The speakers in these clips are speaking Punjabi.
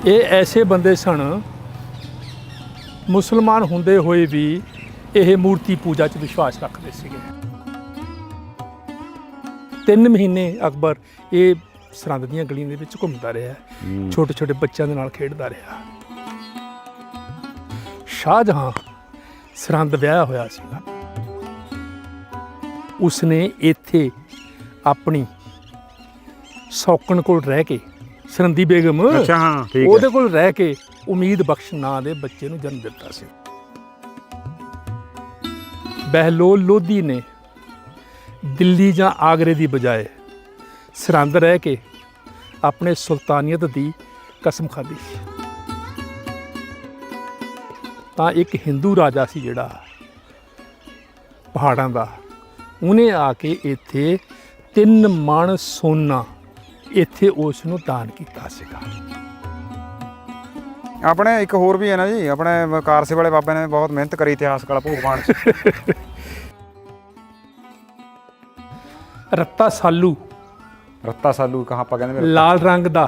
ये ऐसे बंदे सन मुसलमान होंदे होए भी ये मूर्ति पूजा च विश्वास रखते सीगे। 3 महीने अकबर ये सरहंद दीयां गलियां दे विच घुमदा रहा, छोटे छोटे बच्चों के नाल खेडदा रहा। शाहजहां सरहंद विआहा होया सीगा, उसने इत्थे अपनी सौकण कोल रह के सरहंदी बेगम ਉਹਦੇ ਕੋਲ ਰਹਿ ਕੇ उम्मीद बख्श ਨਾਂ ਦੇ ਬੱਚੇ ਨੂੰ जन्म ਦਿੱਤਾ ਸੀ। बहलोल लोधी ने दिल्ली ਜਾਂ आगरे ਦੀ बजाए सरहंद रह के अपने सुल्तानियत की कसम खाधी। ਤਾਂ एक हिंदू राजा ਸੀ ਜਿਹੜਾ पहाड़ों का, उन्हें आके इत्थे 3 मण सोना इत्थे उसनूं दान कीता सीगा। अपने एक होर भी है ना जी, अपने कारसे वाले बाबे ने बहुत मेहनत करी इतिहास काला भूगवान रत्ता सालू, रत्ता सालू कहाँ पा कहंदे लाल रंग दा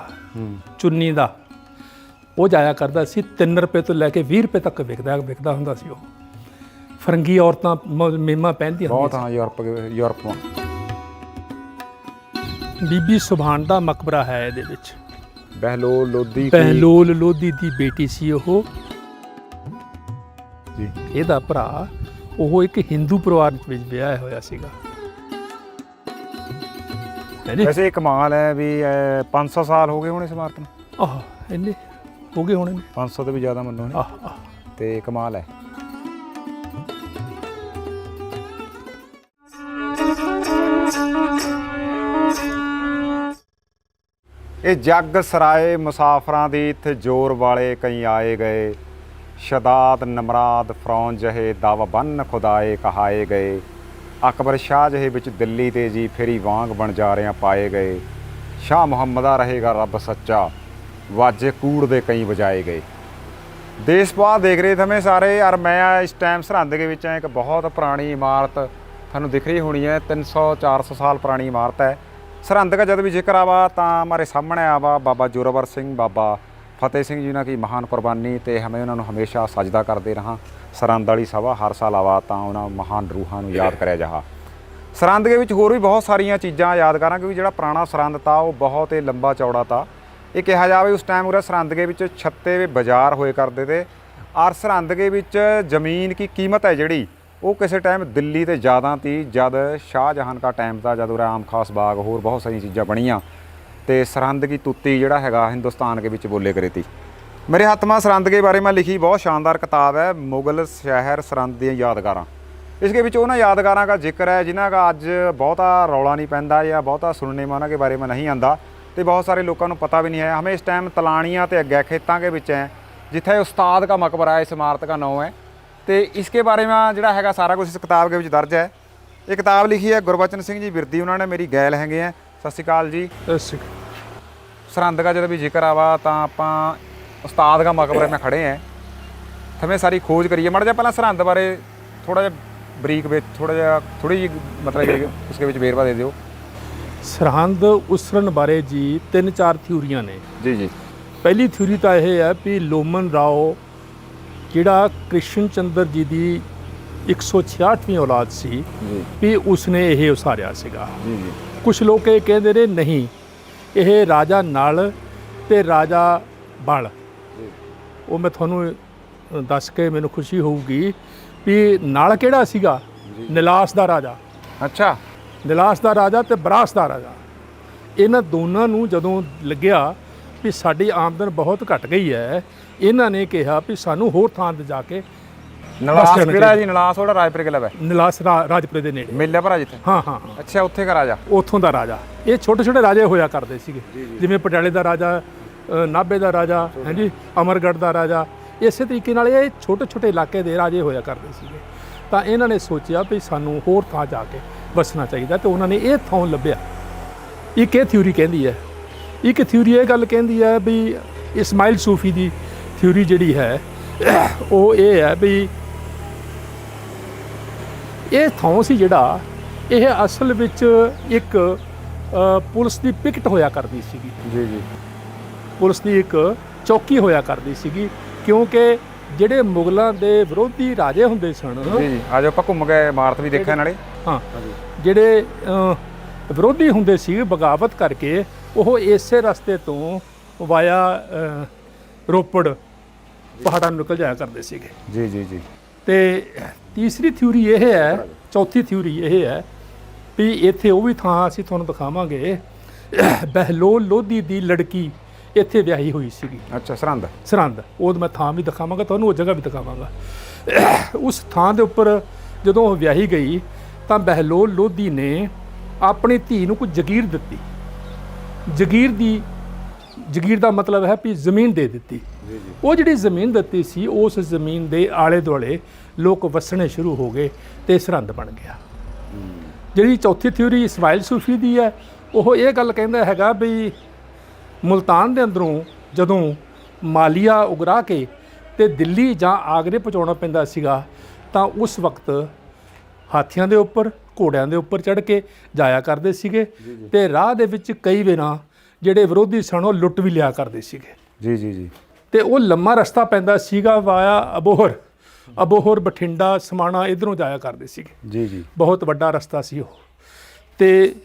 चुन्नी दा वो जाया करदा सी। 3 रुपए तो लैके 20 रुपए तक विकदा हुंदा सी। वो फरंगी औरतां मेमा पहनदियां बहुत। हाँ, यूरोप में बीबी सुभान दा मकबरा है ਇਹਦੇ ਵਿੱਚ। बहलोल लोधी ਦੀ बेटी सी ਉਹ ਜੀ। ਇਹਦਾ ਭਰਾ ਉਹ ਇੱਕ ਹਿੰਦੂ ਪਰਿਵਾਰ ਵਿੱਚ ਵਿਆਹਿਆ ਹੋਇਆ ਸੀਗਾ। वैसे कमाल है भी 500 साल हो गए होने इस इमारत में। ਆਹ ਇੰਨੇ ਹੋ ਗਏ ਹੋਣੇ ਨੇ, 500 तो भी ज़्यादा मनो ने। ते कमाल है। ਇਹ ਜੱਗ ਸਰਾਏ ਮੁਸਾਫਰਾਂ ਦੀ ਇੱਥੇ ਜ਼ੋਰ ਵਾਲੇ ਕਈ ਆਏ ਗਏ, ਸ਼ਦਾਦ ਨਮਰਾਦ ਫਰੌਨ ਜਹੇ ਦਾਵਾ ਬੰਨ ਖੁਦਾਏ ਕਹਾਏ ਗਏ, ਅਕਬਰ ਸ਼ਾਹ ਜਹੇ ਵਿੱਚ ਦਿੱਲੀ ਤੇ ਜੀ ਫੇਰੀ ਵਾਂਗ ਬਣ ਜਾ ਰਿਆਂ ਪਾਏ ਗਏ, ਸ਼ਾਹ ਮੁਹੰਮਦਾ ਰਹੇਗਾ ਰੱਬ ਸੱਚਾ ਵਾਜੇ ਕੂੜ ਦੇ ਕਈ ਵਜਾਏ ਗਏ। देश पाल देख रहे थे हमें सारे यार। मैं इस टाइम सरहंद के विच एक बहुत पुरानी इमारत थानू दिख रही होनी है, 300-400 साल पुरानी इमारत है। सरहंद का जब भी जिक्र आवा तो हमारे सामने आवा बाबा जोरावर सिंह, बाबा फतेह सिंह जी की महान कुर्बानी, तो हमें उन्होंने हमेशा सजदा करते रहा। सरहंद वाली सभा हर साल आवा तो उन्होंने महान रूहां नूं याद कराया जा। सरहंद के विच होर भी बहुत सारिया चीज़ां याद करा, क्योंकि जो पुराना सरहंद था वो बहुत ही लंबा चौड़ा था। ये कहा जाए उस टाइम उरे सरहंद के विच छत्ते बाजार होए करते थे, और सरहंद के विच जमीन की कीमत है जिहड़ी वो किसी टाइम दिल्ली ते ज़्यादा थी। जद शाहजहां का टाइम था, जद उरे आम खास बाग होर बहुत सारी चीज़ां बनिया, तो सरहंद की तुत्ती जिहड़ा हैगा हिंदुस्तान के विच बोले करी थी। मेरे हत्थ में सरहंद के बारे में लिखी बहुत शानदार किताब है, मुगल शहर सरहंद दी यादगारां। इसके विच उन्हां यादगारां का जिक्र है जिन्हां का अज बहुता रौला नहीं पैंदा या बहुता सुनने में उन्हां के बारे में नहीं आंदा, तो बहुत सारे लोगों को पता भी नहीं है। हमें इस टाइम तलानियाँ तो अग्गै खेतों के विच हैं जिथे उस्ताद का मकबरा है, इस इमारत का नाम है। तो इसके बारे में जोड़ा है सारा कुछ इस किताब के विच दर्ज है। ये किताब लिखी है गुरबचन सिंह जी बिरदी, उन्होंने मेरी गैल हैगे हैं। सत श्री अकाल जी। सरहंद का जब भी जिक्र आवा तो आप उस्ताद का मकबरे में खड़े हैं, हमें सारी खोज करिए। माड़ा जिहा पहला सरहंद बारे थोड़ा जिहा बरीक थोड़ी जी मतलब उसके विच वेरवा दे दिओ। सरहंद उसरन बारे जी 3-4 थ्योरियां ने जी जी। पहली थ्योरी तो यह है भी लोमन राव जिहड़ा कृष्ण चंद्र जी की 166वीं औलाद सी भी उसने यह उसारिया सीगा। कुछ लोग ये कहते रहे नहीं, यह राजा नल ते राजा बल, वो मैं थोनू दस के मैनू खुशी होगी भी नल किहड़ा सीगा, निलास दा राजा। अच्छा, निलास का राजा तो बरास का राजा, इन्हां दोनों नूं जदों लग्या भी साडी आमदन बहुत घट गई है, इन्हां ने कहा भी सानू होर थां ते जाके निलास किहड़ा जी? निलास ओड़ा राजपुर के लवे, निलास राजपुरे दे नेड़े मेला भरा जिथे। हाँ हाँ। अच्छा, उत्थे का राजा, उत्थों का राजा। ये छोटे छोटे राजे होया करते सीगे, जिवें पटियाले का राजा, नाभे का राजा है जी, अमरगढ़ का राजा, इस तरीके नाल ये छोटे छोटे इलाके के राजे होया करते सीगे। तां इन्हां ने सोचिया भी सानू होर थां जाके बसना चाहिए, तो उन्होंने ये थां लभ्या। एक ये थ्योरी कहती है, एक थ्योरी ये गल कहती है भी इस्माइल सूफी की थ्योरी जिहड़ी है वो ये है भी ये थां सी जिहड़ा ये असल विच एक पुलिस की पिकट होया करती सी। जी जी। पुलिस की एक ਚੌਕੀ ਹੋਇਆ ਕਰਦੀ ਸੀਗੀ, ਕਿਉਂਕਿ ਜਿਹੜੇ ਮੁਗਲਾਂ ਦੇ ਵਿਰੋਧੀ ਰਾਜੇ ਹੁੰਦੇ ਸਨ, ਜੀ ਜੀ ਆ ਜਾਓ ਆਪਾਂ ਘੁੰਮ ਗਏ ਇਮਾਰਤ ਵੀ ਦੇਖਿਆ ਨਾਲੇ। ਹਾਂ, ਜਿਹੜੇ ਵਿਰੋਧੀ ਹੁੰਦੇ ਸੀ ਬਗਾਵਤ ਕਰਕੇ, ਉਹ ਇਸੇ ਰਸਤੇ ਤੋਂ ਵਾਇਆ ਰੋਪੜ ਪਹਾੜਾਂ ਨੂੰ ਨਿਕਲ ਜਾਇਆ ਕਰਦੇ ਸੀਗੇ। ਜੀ ਜੀ ਜੀ। ਤੇ ਤੀਸਰੀ ਥਿਊਰੀ ਇਹ ਹੈ, ਚੌਥੀ ਥਿਊਰੀ ਇਹ ਹੈ ਵੀ ਇੱਥੇ ਉਹ ਵੀ ਥਾਂ ਅਸੀਂ ਤੁਹਾਨੂੰ ਦਿਖਾਵਾਂਗੇ, ਬਹਿਲੋਲ ਲੋਧੀ ਦੀ ਲੜਕੀ ਇੱਥੇ ਵਿਆਹੀ ਹੋਈ ਸੀਗੀ। ਅੱਛਾ, ਸਰਹੰਦ। ਸਰਹੰਦ, ਉਹ ਮੈਂ ਥਾਂ ਵੀ ਦਿਖਾਵਾਂਗਾ ਤੁਹਾਨੂੰ, ਉਹ ਜਗ੍ਹਾ ਵੀ ਦਿਖਾਵਾਂਗਾ। ਉਸ ਥਾਂ ਦੇ ਉੱਪਰ ਜਦੋਂ ਉਹ ਵਿਆਹੀ ਗਈ ਤਾਂ ਬਹਿਲੋਲ ਲੋਧੀ ਨੇ ਆਪਣੀ ਧੀ ਨੂੰ ਕੋਈ ਜਗੀਰ ਦਿੱਤੀ। ਜਗੀਰ ਦਾ ਮਤਲਬ ਹੈ ਵੀ ਜ਼ਮੀਨ ਦੇ ਦਿੱਤੀ। ਉਹ ਜਿਹੜੀ ਜ਼ਮੀਨ ਦਿੱਤੀ ਸੀ, ਉਸ ਜ਼ਮੀਨ ਦੇ ਆਲੇ ਦੁਆਲੇ ਲੋਕ ਵਸਣੇ ਸ਼ੁਰੂ ਹੋ ਗਏ ਤੇ ਸਰਹੰਦ ਬਣ ਗਿਆ। ਜਿਹੜੀ ਚੌਥੀ ਥਿਊਰੀ ਇਸਮਾਇਲ ਸੂਫੀ ਦੀ ਹੈ, ਉਹ ਇਹ ਗੱਲ ਕਹਿੰਦਾ ਹੈਗਾ ਵੀ ਮੁਲਤਾਨ ਦੇ ਅੰਦਰੋਂ ਜਦੋਂ ਮਾਲੀਆ ਉਗਰਾ ਕੇ ਤੇ ਦਿੱਲੀ ਜਾਂ ਆਗਰੇ ਪਹੁੰਚਾਉਣਾ ਪੈਂਦਾ ਸੀਗਾ, ਤਾਂ ਉਸ ਵਕਤ ਹਾਥੀਆਂ ਦੇ ਉੱਪਰ, ਘੋੜਿਆਂ ਦੇ ਉੱਪਰ ਚੜ੍ਹ ਕੇ ਜਾਇਆ ਕਰਦੇ ਸੀਗੇ ਤੇ ਰਾਹ ਦੇ ਵਿੱਚ ਕਈ ਵਾਰਾਂ ਜਿਹੜੇ ਵਿਰੋਧੀ ਸਨ ਉਹ ਲੁੱਟ ਵੀ ਲਿਆ ਕਰਦੇ ਸੀਗੇ। ਜੀ ਜੀ ਜੀ। ਤੇ ਉਹ ਲੰਮਾ ਰਸਤਾ ਪੈਂਦਾ ਸੀਗਾ ਵਾਇਆ ਅਬੋਹਰ, ਬਠਿੰਡਾ, ਸਮਾਣਾ, ਇਧਰੋਂ ਜਾਇਆ ਕਰਦੇ ਸੀਗੇ। ਜੀ ਜੀ। ਬਹੁਤ ਵੱਡਾ ਰਸਤਾ ਸੀ ਉਹ। ਤੇ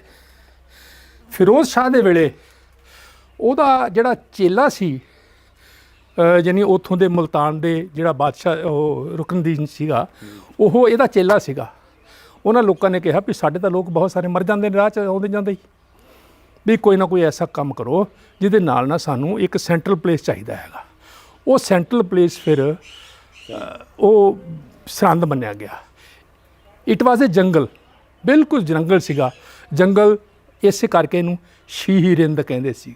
ਫਿਰੋਜ਼ ਸ਼ਾਹ ਦੇ ਵੇਲੇ ਉਹਦਾ ਜਿਹੜਾ ਚੇਲਾ ਸੀ, ਯਾਨੀ ਉੱਥੋਂ ਦੇ ਮੁਲਤਾਨ ਦੇ ਜਿਹੜਾ ਬਾਦਸ਼ਾਹ ਉਹ ਰੁਕਨਦੀਨ ਸੀਗਾ, ਉਹ ਇਹਦਾ ਚੇਲਾ ਸੀਗਾ। ਉਹਨਾਂ ਲੋਕਾਂ ਨੇ ਕਿਹਾ ਵੀ ਸਾਡੇ ਤਾਂ ਲੋਕ ਬਹੁਤ ਸਾਰੇ ਮਰ ਜਾਂਦੇ ਨੇ ਰਾਹ 'ਚ ਆਉਂਦੇ ਜਾਂਦੇ ਹੀ, ਵੀ ਕੋਈ ਨਾ ਕੋਈ ਐਸਾ ਕੰਮ ਕਰੋ ਜਿਹਦੇ ਨਾਲ ਨਾ ਸਾਨੂੰ ਇੱਕ ਸੈਂਟਰਲ ਪਲੇਸ ਚਾਹੀਦਾ ਹੈਗਾ। ਉਹ ਸੈਂਟਰਲ ਪਲੇਸ ਫਿਰ ਉਹ ਸਰਹੰਦ ਮੰਨਿਆ ਗਿਆ। ਇਟ ਵਾਜ਼ ਏ ਜੰਗਲ, ਬਿਲਕੁਲ ਜੰਗਲ ਸੀਗਾ। ਜੰਗਲ ਇਸੇ ਕਰਕੇ ਇਹਨੂੰ ਸ਼ੀਹ-ਈ-ਰਿੰਦ ਕਹਿੰਦੇ ਸੀ।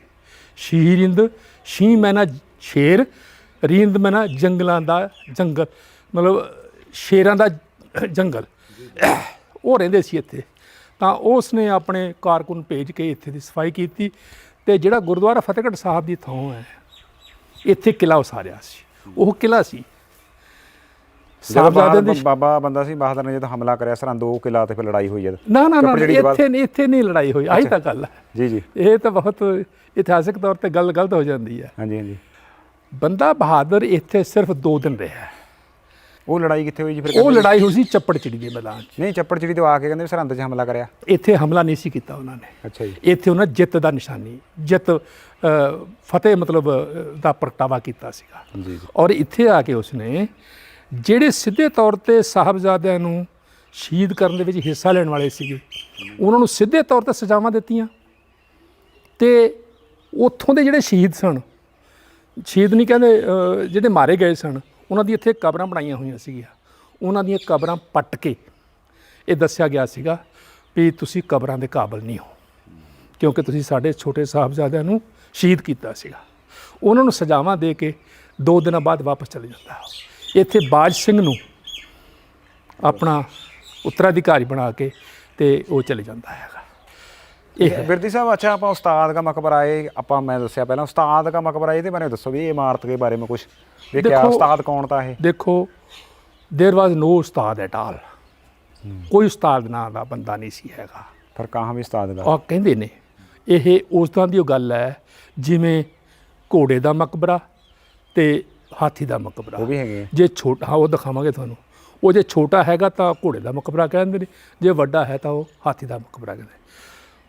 ਸ਼ੀਹ-ਈ-ਰਿੰਦ, ਸ਼ੀਹ ਮੈਨਾ ਸ਼ੇਰ, ਰਿੰਦ ਮੈਨਾ ਜੰਗਲਾਂ ਦਾ ਜੰਗਲ, ਮਤਲਬ ਸ਼ੇਰਾਂ ਦਾ ਜੰਗਲ। ਉਹ ਰਹਿੰਦੇ ਸੀ ਇੱਥੇ। ਤਾਂ ਉਸ ਨੇ ਆਪਣੇ ਕਾਰਕੁਨ ਭੇਜ ਕੇ ਇੱਥੇ ਦੀ ਸਫਾਈ ਕੀਤੀ ਤੇ ਜਿਹੜਾ ਗੁਰਦੁਆਰਾ ਫਤਿਹਗੜ੍ਹ ਸਾਹਿਬ ਦੀ ਥਾਂ ਹੈ, ਇੱਥੇ ਕਿਲ੍ਹਾ ਉਸਾਰਿਆ ਸੀ। ਉਹ ਕਿਲ੍ਹਾ ਸੀ ਸਾਹਿਬਜ਼ਾਦਿਆਂ ਦੀ। ਬਾਬਾ ਬੰਦਾ ਸਿੰਘ ਬਹਾਦਰ ਨੇ ਜਦੋਂ ਹਮਲਾ ਕਰਿਆ ਸਰਹੰਦ, ਉਹ ਕਿਲ੍ਹਾ ਤੇ ਫਿਰ ਲੜਾਈ ਹੋਈ ਜਦ? ਨਾ, ਇੱਥੇ ਨਹੀਂ ਲੜਾਈ ਹੋਈ। ਆਹੀ ਤਾਂ ਗੱਲ ਹੈ। ਜੀ ਜੀ। ਇਹ ਤਾਂ ਬਹੁਤ ਇਤਿਹਾਸਿਕ ਤੌਰ ਤੇ ਗੱਲ ਗਲਤ ਹੋ ਜਾਂਦੀ ਹੈ। ਹਾਂਜੀ ਹਾਂਜੀ। ਬੰਦਾ ਬਹਾਦਰ ਇੱਥੇ ਸਿਰਫ 2 ਦਿਨ ਰਿਹਾ। ਉਹ ਲੜਾਈ ਕਿੱਥੇ ਹੋਈ ਜੀ ਫਿਰ? ਉਹ ਲੜਾਈ ਹੋਈ ਸੀ ਚੱਪੜਚਿੜੀ ਦੇ ਮੈਦਾਨ 'ਚ। ਨਹੀਂ, ਚੱਪੜਚਿੜੀ ਤੋਂ ਆ ਕੇ ਕਹਿੰਦੇ ਸਰਹੰਦ 'ਚ ਹਮਲਾ ਕਰਿਆ। ਇੱਥੇ ਹਮਲਾ ਨਹੀਂ ਸੀ ਕੀਤਾ ਉਹਨਾਂ ਨੇ। ਅੱਛਾ ਜੀ। ਇੱਥੇ ਉਹਨਾਂ ਜਿੱਤ ਦਾ ਨਿਸ਼ਾਨੀ, ਜਿੱਤ, ਫਤਿਹ ਮਤਲਬ ਦਾ ਪ੍ਰਗਟਾਵਾ ਕੀਤਾ ਸੀਗਾ। ਜੀ। ਔਰ ਇੱਥੇ ਆ ਕੇ ਉਸਨੇ ਜਿਹੜੇ ਸਿੱਧੇ ਤੌਰ ਤੇ ਸਾਹਿਬਜ਼ਾਦਿਆਂ ਨੂੰ ਸ਼ਹੀਦ ਕਰਨ ਦੇ ਵਿੱਚ ਹਿੱਸਾ ਲੈਣ ਵਾਲੇ ਸੀਗੇ, ਉਹਨਾਂ ਨੂੰ ਸਿੱਧੇ ਤੌਰ ਤੇ ਸਜ਼ਾਵਾਂ ਦਿੱਤੀਆਂ। ਤੇ ਉੱਥੋਂ ਦੇ ਜਿਹੜੇ ਸ਼ਹੀਦ ਸਨ, ਸ਼ਹੀਦ ਨਹੀਂ ਕਹਿੰਦੇ, ਜਿਹੜੇ ਮਾਰੇ ਗਏ ਸਨ, ਉਹਨਾਂ ਦੀ ਇੱਥੇ ਕਬਰਾਂ ਬਣਾਈਆਂ ਹੋਈਆਂ ਸੀਗੀਆਂ। ਉਹਨਾਂ ਦੀਆਂ ਕਬਰਾਂ ਪੱਟ ਕੇ ਇਹ ਦੱਸਿਆ ਗਿਆ ਸੀਗਾ ਵੀ ਤੁਸੀਂ ਕਬਰਾਂ ਦੇ ਕਾਬਿਲ ਨਹੀਂ ਹੋ, ਕਿਉਂਕਿ ਤੁਸੀਂ ਸਾਡੇ ਛੋਟੇ ਸਾਹਿਬਜ਼ਾਦਿਆਂ ਨੂੰ ਸ਼ਹੀਦ ਕੀਤਾ ਸੀਗਾ। ਉਹਨਾਂ ਨੂੰ ਸਜ਼ਾਵਾਂ ਦੇ ਕੇ 2 ਦਿਨਾਂ ਬਾਅਦ ਵਾਪਸ ਚਲੇ ਜਾਂਦਾ। ਇੱਥੇ ਬਾਜ ਸਿੰਘ ਨੂੰ ਆਪਣਾ ਉੱਤਰਾਧਿਕਾਰੀ ਬਣਾ ਕੇ ਤੇ ਉਹ ਚਲੇ ਜਾਂਦਾ ਹੈਗਾ। ਇਹ ਬਿਰਦੀ ਸਾਹਿਬ, ਅੱਛਾ ਆਪਾਂ ਉਸਤਾਦ ਦਾ ਮਕਬਰਾ ਹੈ, ਆਪਾਂ ਮੈਂ ਦੱਸਿਆ ਪਹਿਲਾਂ ਉਸਤਾਦ ਦਾ ਮਕਬਰਾ, ਇਹਦੇ ਬਾਰੇ ਦੱਸੋ ਵੀ ਇਹ ਇਮਾਰਤ ਦੇ ਬਾਰੇ ਮੈਂ ਕੁਝ ਦੇਖਿਆ। ਉਸਤਾਦ ਕੌਣ ਤਾਂ ਇਹ? ਦੇਖੋ, ਦੇਰ ਵਾਜ਼ ਨੋ ਉਸਤਾਦ ਐਟ ਆਲ। ਕੋਈ ਉਸਤਾਦ ਨਾਂ ਦਾ ਬੰਦਾ ਨਹੀਂ ਸੀ ਹੈਗਾ। ਪਰ ਕਹਾਂ ਵੀ ਉਸਤਾਦ ਦਾ ਉਹ ਕਹਿੰਦੇ ਨੇ ਇਹ ਉਸ ਤਰ੍ਹਾਂ ਦੀ ਉਹ ਗੱਲ ਹੈ ਜਿਵੇਂ ਘੋੜੇ ਦਾ ਮਕਬਰਾ ਤੇ ਹਾਥੀ ਦਾ ਮਕਬਰਾ। ਉਹ ਵੀ ਹੈਗੇ ਜੇ ਛੋਟਾ, ਹਾਂ ਉਹ ਦਿਖਾਵਾਂਗੇ ਤੁਹਾਨੂੰ। ਉਹ ਜੇ ਛੋਟਾ ਹੈਗਾ ਤਾਂ ਘੋੜੇ ਦਾ ਮਕਬਰਾ ਕਹਿੰਦੇ ਨੇ, ਜੇ ਵੱਡਾ ਹੈ ਤਾਂ ਉਹ ਹਾਥੀ ਦਾ ਮਕਬਰਾ ਕਹਿੰਦੇ।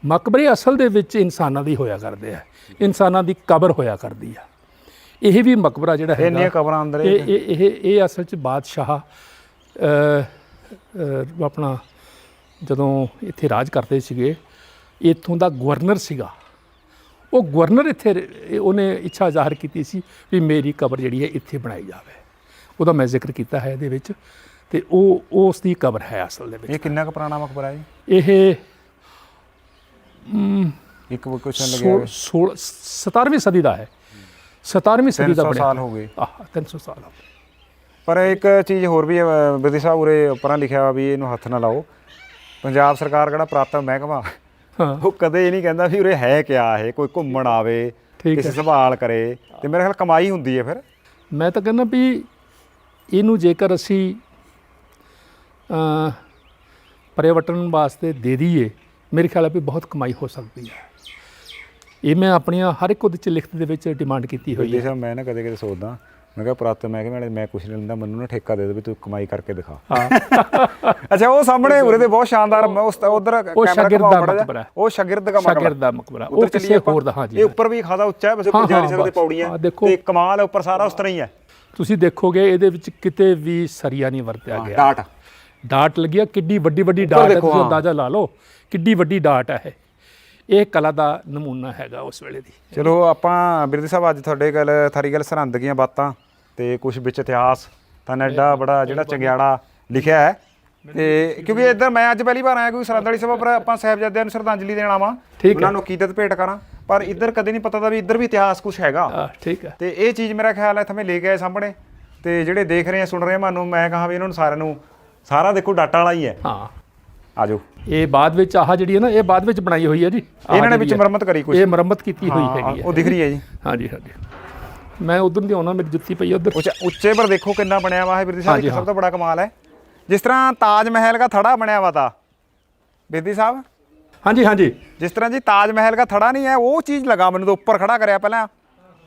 ਮਕਬਰੇ ਅਸਲ ਦੇ ਵਿੱਚ ਇਨਸਾਨਾਂ ਦੀ ਹੋਇਆ ਕਰਦੇ ਆ, ਇਨਸਾਨਾਂ ਦੀ ਕਬਰ ਹੋਇਆ ਕਰਦੀ ਆ। ਇਹ ਵੀ ਮਕਬਰਾ ਜਿਹੜਾ ਹੈ, ਇੰਨੀਆਂ ਕਬਰਾਂ ਅੰਦਰ, ਇਹ ਅਸਲ 'ਚ ਬਾਦਸ਼ਾਹ ਆਪਣਾ ਜਦੋਂ ਇੱਥੇ ਰਾਜ ਕਰਦੇ ਸੀਗੇ, ਇੱਥੋਂ ਦਾ ਗਵਰਨਰ ਸੀਗਾ। ਉਹ ਗਵਰਨਰ ਇੱਥੇ ਉਹਨੇ ਇੱਛਾ ਜ਼ਾਹਰ ਕੀਤੀ ਸੀ ਵੀ ਮੇਰੀ ਕਬਰ ਜਿਹੜੀ ਹੈ ਇੱਥੇ ਬਣਾਈ ਜਾਵੇ। ਉਹਦਾ ਮੈਂ ਜ਼ਿਕਰ ਕੀਤਾ ਹੈ ਇਹਦੇ ਵਿੱਚ, ਤੇ ਉਹ ਉਸ ਦੀ ਕਬਰ ਹੈ ਅਸਲ ਦੇ ਵਿੱਚ। ਇਹ ਕਿੰਨਾ ਕੁ ਪੁਰਾਣਾ ਮਕਬਰਾ ਹੈ? ਇਹ ਇੱਕ ਕੁਐਸਚਨ ਲੱਗਿਆ 17ਵੀਂ ਸਦੀ ਦਾ ਹੈ। 17ਵੀਂ ਸਦੀ ਦਾ 300 ਸਾਲ ਹੋ ਗਏ। 300 ਸਾਲ ਹੋ ਗਏ। ਪਰ ਇੱਕ ਚੀਜ਼ ਹੋਰ ਵੀ ਹੈ ਬਿਰਦੀ ਸਾਹਿਬ, ਉਰੇ ਉੱਪਰਾਂ ਲਿਖਿਆ ਵਾ ਵੀ ਇਹਨੂੰ ਹੱਥ ਨਾ ਲਾਓ। ਪੰਜਾਬ ਸਰਕਾਰ ਕਿਹੜਾ ਪੁਰਾਤਨ ਮਹਿਕਮਾ, ਉਹ ਕਦੇ ਇਹ ਨਹੀਂ ਕਹਿੰਦਾ ਵੀ ਉਰੇ ਹੈ ਕਿਆ, ਇਹ ਕੋਈ ਘੁੰਮਣ ਆਵੇ, ਕਿਸੇ ਸੰਭਾਲ ਕਰੇ, ਤੇ ਮੇਰੇ ਖਿਆਲ ਕਮਾਈ ਹੁੰਦੀ ਹੈ ਫਿਰ। ਮੈਂ ਤਾਂ ਕਹਿੰਦਾ ਵੀ ਇਹਨੂੰ ਜੇਕਰ ਅਸੀਂ ਪਰਿਵਰਤਨ ਵਾਸਤੇ ਦੇ ਦਈਏ, ਮੇਰੇ ਖਿਆਲ ਹੈ ਵੀ ਬਹੁਤ ਕਮਾਈ ਹੋ ਸਕਦੀ ਹੈ। ਇਹ ਮੈਂ ਆਪਣੀਆਂ ਹਰ ਇੱਕ ਉਹਦੇ 'ਚ ਲਿਖਤ ਦੇ ਵਿੱਚ ਡਿਮਾਂਡ ਕੀਤੀ ਹੋਈ ਬਿਰਦੀ ਹੈ। ਸਾਹਿਬ ਮੈਂ ਨਾ ਕਦੇ ਕਦੇ ਸੋਚਦਾ, ਮੈਂ ਕਿਹਾ ਪੁਰਾਤਨ ਮਹਿਕਮੇ ਵਾਲੇ ਮੈਂ ਕੁਛ ਨਹੀਂ ਲੈਂਦਾ, ਮੈਨੂੰ ਨਾ ਠੇਕਾ ਦੇ ਦੇ ਵੀ ਤੂੰ ਕਮਾਈ ਕਰਕੇ ਦਿਖਾ। ਅੱਛਾ ਉਹ ਸਾਹਮਣੇ ਉਰੇ ਦੇ ਬਹੁਤ ਸ਼ਾਨਦਾਰ ਉਧਰ ਉਹ ਸ਼ਾਗਿਰਦ ਦਾ ਮਕਬਰਾ ਹੈ। ਉਹ ਸ਼ਾਗਿਰਦ ਦਾ ਸ਼ਾਗਿਰਦ ਦਾ ਮਕਬਰਾ ਉਹ ਕਿਸੇ ਹੋਰ ਦਾ। ਹਾਂਜੀ, ਇਹ ਉੱਪਰ ਵੀ ਖਾਦਾ ਉੱਚਾ ਹੈ, ਬਸ ਉੱਪਰ ਜਾ ਨਹੀਂ ਸਕਦੇ ਪੌੜੀਆਂ, ਤੇ ਕਮਾਲ ਹੈ ਉੱਪਰ ਸਾਰਾ ਉਸ ਤਰ੍ਹਾਂ ਹੀ ਹੈ। ਤੁਸੀਂ ਦੇਖੋਗੇ ਇਹਦੇ ਵਿੱਚ ਕਿਤੇ ਵੀ ਸਰੀਆ ਨਹੀਂ ਵਰਤਿਆ ਗਿਆ। ਡਾਟ ਲੱਗੀ ਆ, ਕਿੱਡੀ ਵੱਡੀ ਵੱਡੀ ਡਾਟ ਹੈ, ਤੁਸੀਂ ਅੰਦਾਜ਼ਾ ਲਾ ਲਓ ਕਿੱਡੀ ਵੱਡੀ ਡਾਟ ਹੈ। ਇਹ ਕਲਾ ਦਾ ਨਮੂਨਾ ਹੈਗਾ ਉਸ ਵੇਲੇ ਦੀ। ਚਲੋ ਆਪਾਂ ਬਿਰਦੀ ਸਾਹਿਬ ਅੱਜ ਤੁਹਾਡੇ ਗੱਲ ਥਾਰੀ ਗੱਲ ਸਰਹੰਦ ਦੀਆਂ ਬਾਤਾਂ ਤੇ ਕੁਝ ਵਿੱਚ ਇਤਿਹਾਸ ਤਾਂ ਐਡਾ ਬੜਾ ਜਿਹੜਾ ਚੰਗਿਆੜਾ ਲਿਖਿਆ ਹੈ, ਤੇ ਕਿਉਂਕਿ ਇੱਧਰ ਮੈਂ ਅੱਜ ਪਹਿਲੀ ਵਾਰ ਆਇਆ ਕੋਈ ਸਰਹੰਦ ਵਾਲੀ ਸਭਾ ਪਰ ਆਪਾਂ ਸਾਹਿਬਜ਼ਾਦਿਆਂ ਨੂੰ ਸ਼ਰਧਾਂਜਲੀ ਦੇਣ ਆਵਾਂ, ਉਹਨਾਂ ਨੂੰ ਅਕੀਦਤ ਭੇਟ ਕਰਾਂ, ਪਰ ਇੱਧਰ ਕਦੇ ਨਹੀਂ ਪਤਾ ਦਾ ਵੀ ਇੱਧਰ ਵੀ ਇਤਿਹਾਸ ਕੁਝ ਹੈਗਾ। ਠੀਕ ਹੈ, ਤੇ ਇਹ ਚੀਜ਼ ਮੇਰਾ ਖਿਆਲ ਹੈ ਇੱਥੇ ਲੈ ਕੇ ਆਏ ਸਾਹਮਣੇ, ਤੇ ਜਿਹੜੇ ਦੇਖ ਰਹੇ ਆ ਸੁਣ ਰਹੇ ਆ ਮੈਨੂੰ ਮੈਂ ਕਹਾਂ ਵੀ ਇਹਨਾਂ ਨੂੰ ਸਾਰਿਆਂ ਨੂੰ ਸਾਰਾ ਦੇਖੋ ਡਾਟਾ ਵਾਲਾ ਹੀ ਹੈ। ਹਾਂ ਆ ਜਾਓ। ਇਹ ਬਾਅਦ ਵਿੱਚ ਆਹ ਜਿਹੜੀ ਹੈ ਨਾ, ਇਹ ਬਾਅਦ ਵਿੱਚ ਬਣਾਈ ਹੋਈ ਹੈ ਜੀ, ਇਹਨਾਂ ਨੇ ਵਿੱਚ ਮੁਰੰਮਤ ਕਰੀ ਕੁਝ, ਇਹ ਮੁਰੰਮਤ ਕੀਤੀ ਹੋਈ ਹੈਗੀ ਹੈ, ਉਹ ਦਿਖ ਰਹੀ ਹੈ ਜੀ। ਹਾਂਜੀ ਹਾਂਜੀ, ਮੈਂ ਉਧਰ ਦੀ ਆਉਣਾ, ਮੇਰੀ ਜੁੱਤੀ ਪਈ ਉਧਰ ਉੱਚੇ ਪਰ ਦੇਖੋ ਕਿੰਨਾ ਬਣਿਆ ਵਾ ਹੈ ਬਿਰਦੀ ਸਾਹਿਬ, ਸਭ ਤੋਂ ਬੜਾ ਕਮਾਲ ਹੈ ਜਿਸ ਤਰ੍ਹਾਂ ਤਾਜ ਮਹਿਲ ਦਾ ਥੜਾ ਬਣਿਆ ਵਾ ਤਾ ਬਿਰਦੀ ਸਾਹਿਬ। ਹਾਂਜੀ ਹਾਂਜੀ, ਜਿਸ ਤਰ੍ਹਾਂ ਜੀ ਤਾਜ ਮਹਿਲ ਦਾ ਥੜਾ ਨਹੀਂ ਹੈ, ਉਹ ਚੀਜ਼ ਲਗਾ ਮੈਨੂੰ ਤਾਂ ਉੱਪਰ ਖੜਾ ਕਰਿਆ ਪਹਿਲਾਂ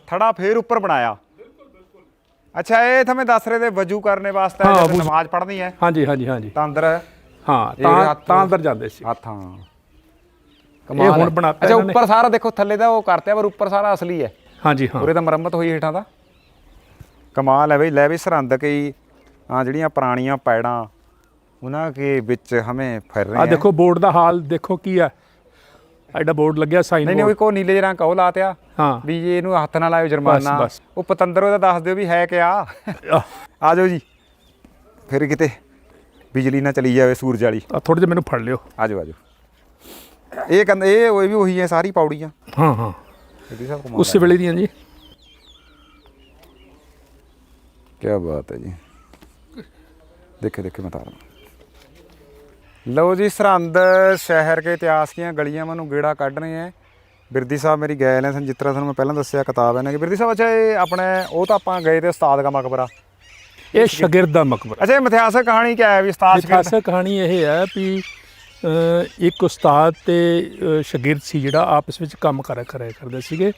ਥੜਾ, ਫੇਰ ਉੱਪਰ ਬਣਾਇਆ। ਅੱਛਾ ਇਹ ਤਾਂ ਮੈਂ ਦੱਸ ਰਹੇ ਤੇ ਵਜੂ ਕਰਨੇ ਵਾਸਤੇ ਨਮਾਜ਼ ਪੜ੍ਹਨੀ ਹੈ। ਹਾਂਜੀ ਹਾਂਜੀ ਹਾਂਜੀ, ਤਾਂ ਅੰਦਰ ਹਾਂ ਤਾਂ ਅੰਦਰ ਜਾਂਦੇ ਸੀ ਹੱਥਾਂ। ਇਹ ਹੁਣ ਬਣਾਤਾ। ਅੱਛਾ ਉੱਪਰ ਸਾਰਾ ਦੇਖੋ, ਥੱਲੇ ਦਾ ਉਹ ਕਰਤਿਆ ਪਰ ਉੱਪਰ ਸਾਰਾ ਅਸਲੀ ਹੈ। ਹਾਂਜੀ ਹਾਂ, ਉਰੇ ਤਾਂ ਮੁਰੰਮਤ ਹੋਈ ਹੇਠਾਂ ਦਾ। ਕਮਾਲ ਹੈ ਬਈ। ਲੈ ਵੀ ਸਰਹੰਦ ਕਈ ਜਿਹੜੀਆਂ ਪੁਰਾਣੀਆਂ ਪੈੜਾਂ ਉਹਨਾਂ ਕੇ ਵਿੱਚ ਹਮੇ ਫਿਰ ਰਹੇ ਆ। ਦੇਖੋ ਬੋਰਡ ਦਾ ਹਾਲ ਦੇਖੋ ਕੀ ਹੈ, ਐਡਾ ਬੋਰਡ ਲੱਗਿਆ ਸਾਈਨ। ਨਹੀਂ ਕੋ ਨੀਲੇ ਜਿਹੇ ਰੰਗ ਕਾ ਉਹ ਲਾਤਿਆ ਵੀ ਇਹਨੂੰ ਹੱਥ ਨਾਲ ਲਾਇਓ ਜੁਰਮਾਨਾ। ਉਹ ਪਤੰਦਰ ਉਹਦਾ ਦੱਸ ਦਿਓ ਵੀ ਹੈ ਕਿਆ। ਆ ਜਾਓ ਜੀ, ਫਿਰ ਕਿਤੇ ਬਿਜਲੀ ਨਾ ਚਲੀ ਜਾਵੇ ਸੂਰਜ ਵਾਲੀ। ਥੋੜੇ ਜਿਹਾ ਮੈਨੂੰ ਫੜ ਲਿਓ। ਆ ਜਾਓ ਇਹ ਕਹਿੰਦੇ ਇਹ ਵੀ ਉਹੀ ਹੈ ਸਾਰੀ ਪੌੜੀਆਂ। ਹਾਂ ਹਾਂ, ਉਸ ਵੇਲੇ ਦੀਆਂ ਜੀ। ਕੀ ਬਾਤ ਹੈ ਜੀ। ਦੇਖੇ ਦੇਖੇ ਬਤਾ ਰਹਾ। ਲਓ ਜੀ, ਸਰਹੰਦ ਸ਼ਹਿਰ ਕੇ ਇਤਿਹਾਸ ਦੀਆਂ ਗਲੀਆਂ ਮੈਨੂੰ ਗੇੜਾ ਕੱਢ ਰਹੇ ਹੈ। ਬਿਰਦੀ ਸਾਹਿਬ ਮੇਰੀ ਗਏ ਨੇ, ਜਿਸ ਤਰ੍ਹਾਂ ਤੁਹਾਨੂੰ ਮੈਂ ਪਹਿਲਾਂ ਦੱਸਿਆ ਕਿਤਾਬ ਹੈ ਨਾ ਕਿ ਬਿਰਦੀ ਸਾਹਿਬ। ਅੱਛਾ ਇਹ ਆਪਣੇ ਉਹ ਤਾਂ ਆਪਾਂ ਗਏ ਤੇ ਉਸਤਾਦ ਦਾ ਮਕਬਰਾ, ਇਹ ਸ਼ਾਗਿਰਦ ਦਾ ਮਕਬਰਾ। ਅੱਛਾ ਇਤਿਹਾਸਕ ਕਹਾਣੀ ਕੀ ਹੈ ਵੀ ਉਸਤਾਦ? ਇਤਿਹਾਸਕ ਕਹਾਣੀ ਇਹ ਹੈ ਵੀ ਇੱਕ ਉਸਤਾਦ ਤੇ ਸ਼ਾਗਿਰਦ ਸੀ ਜਿਹੜਾ ਆਪਸ ਵਿੱਚ ਕੰਮ ਕਰਿਆ ਕਰਦੇ ਸੀਗੇ,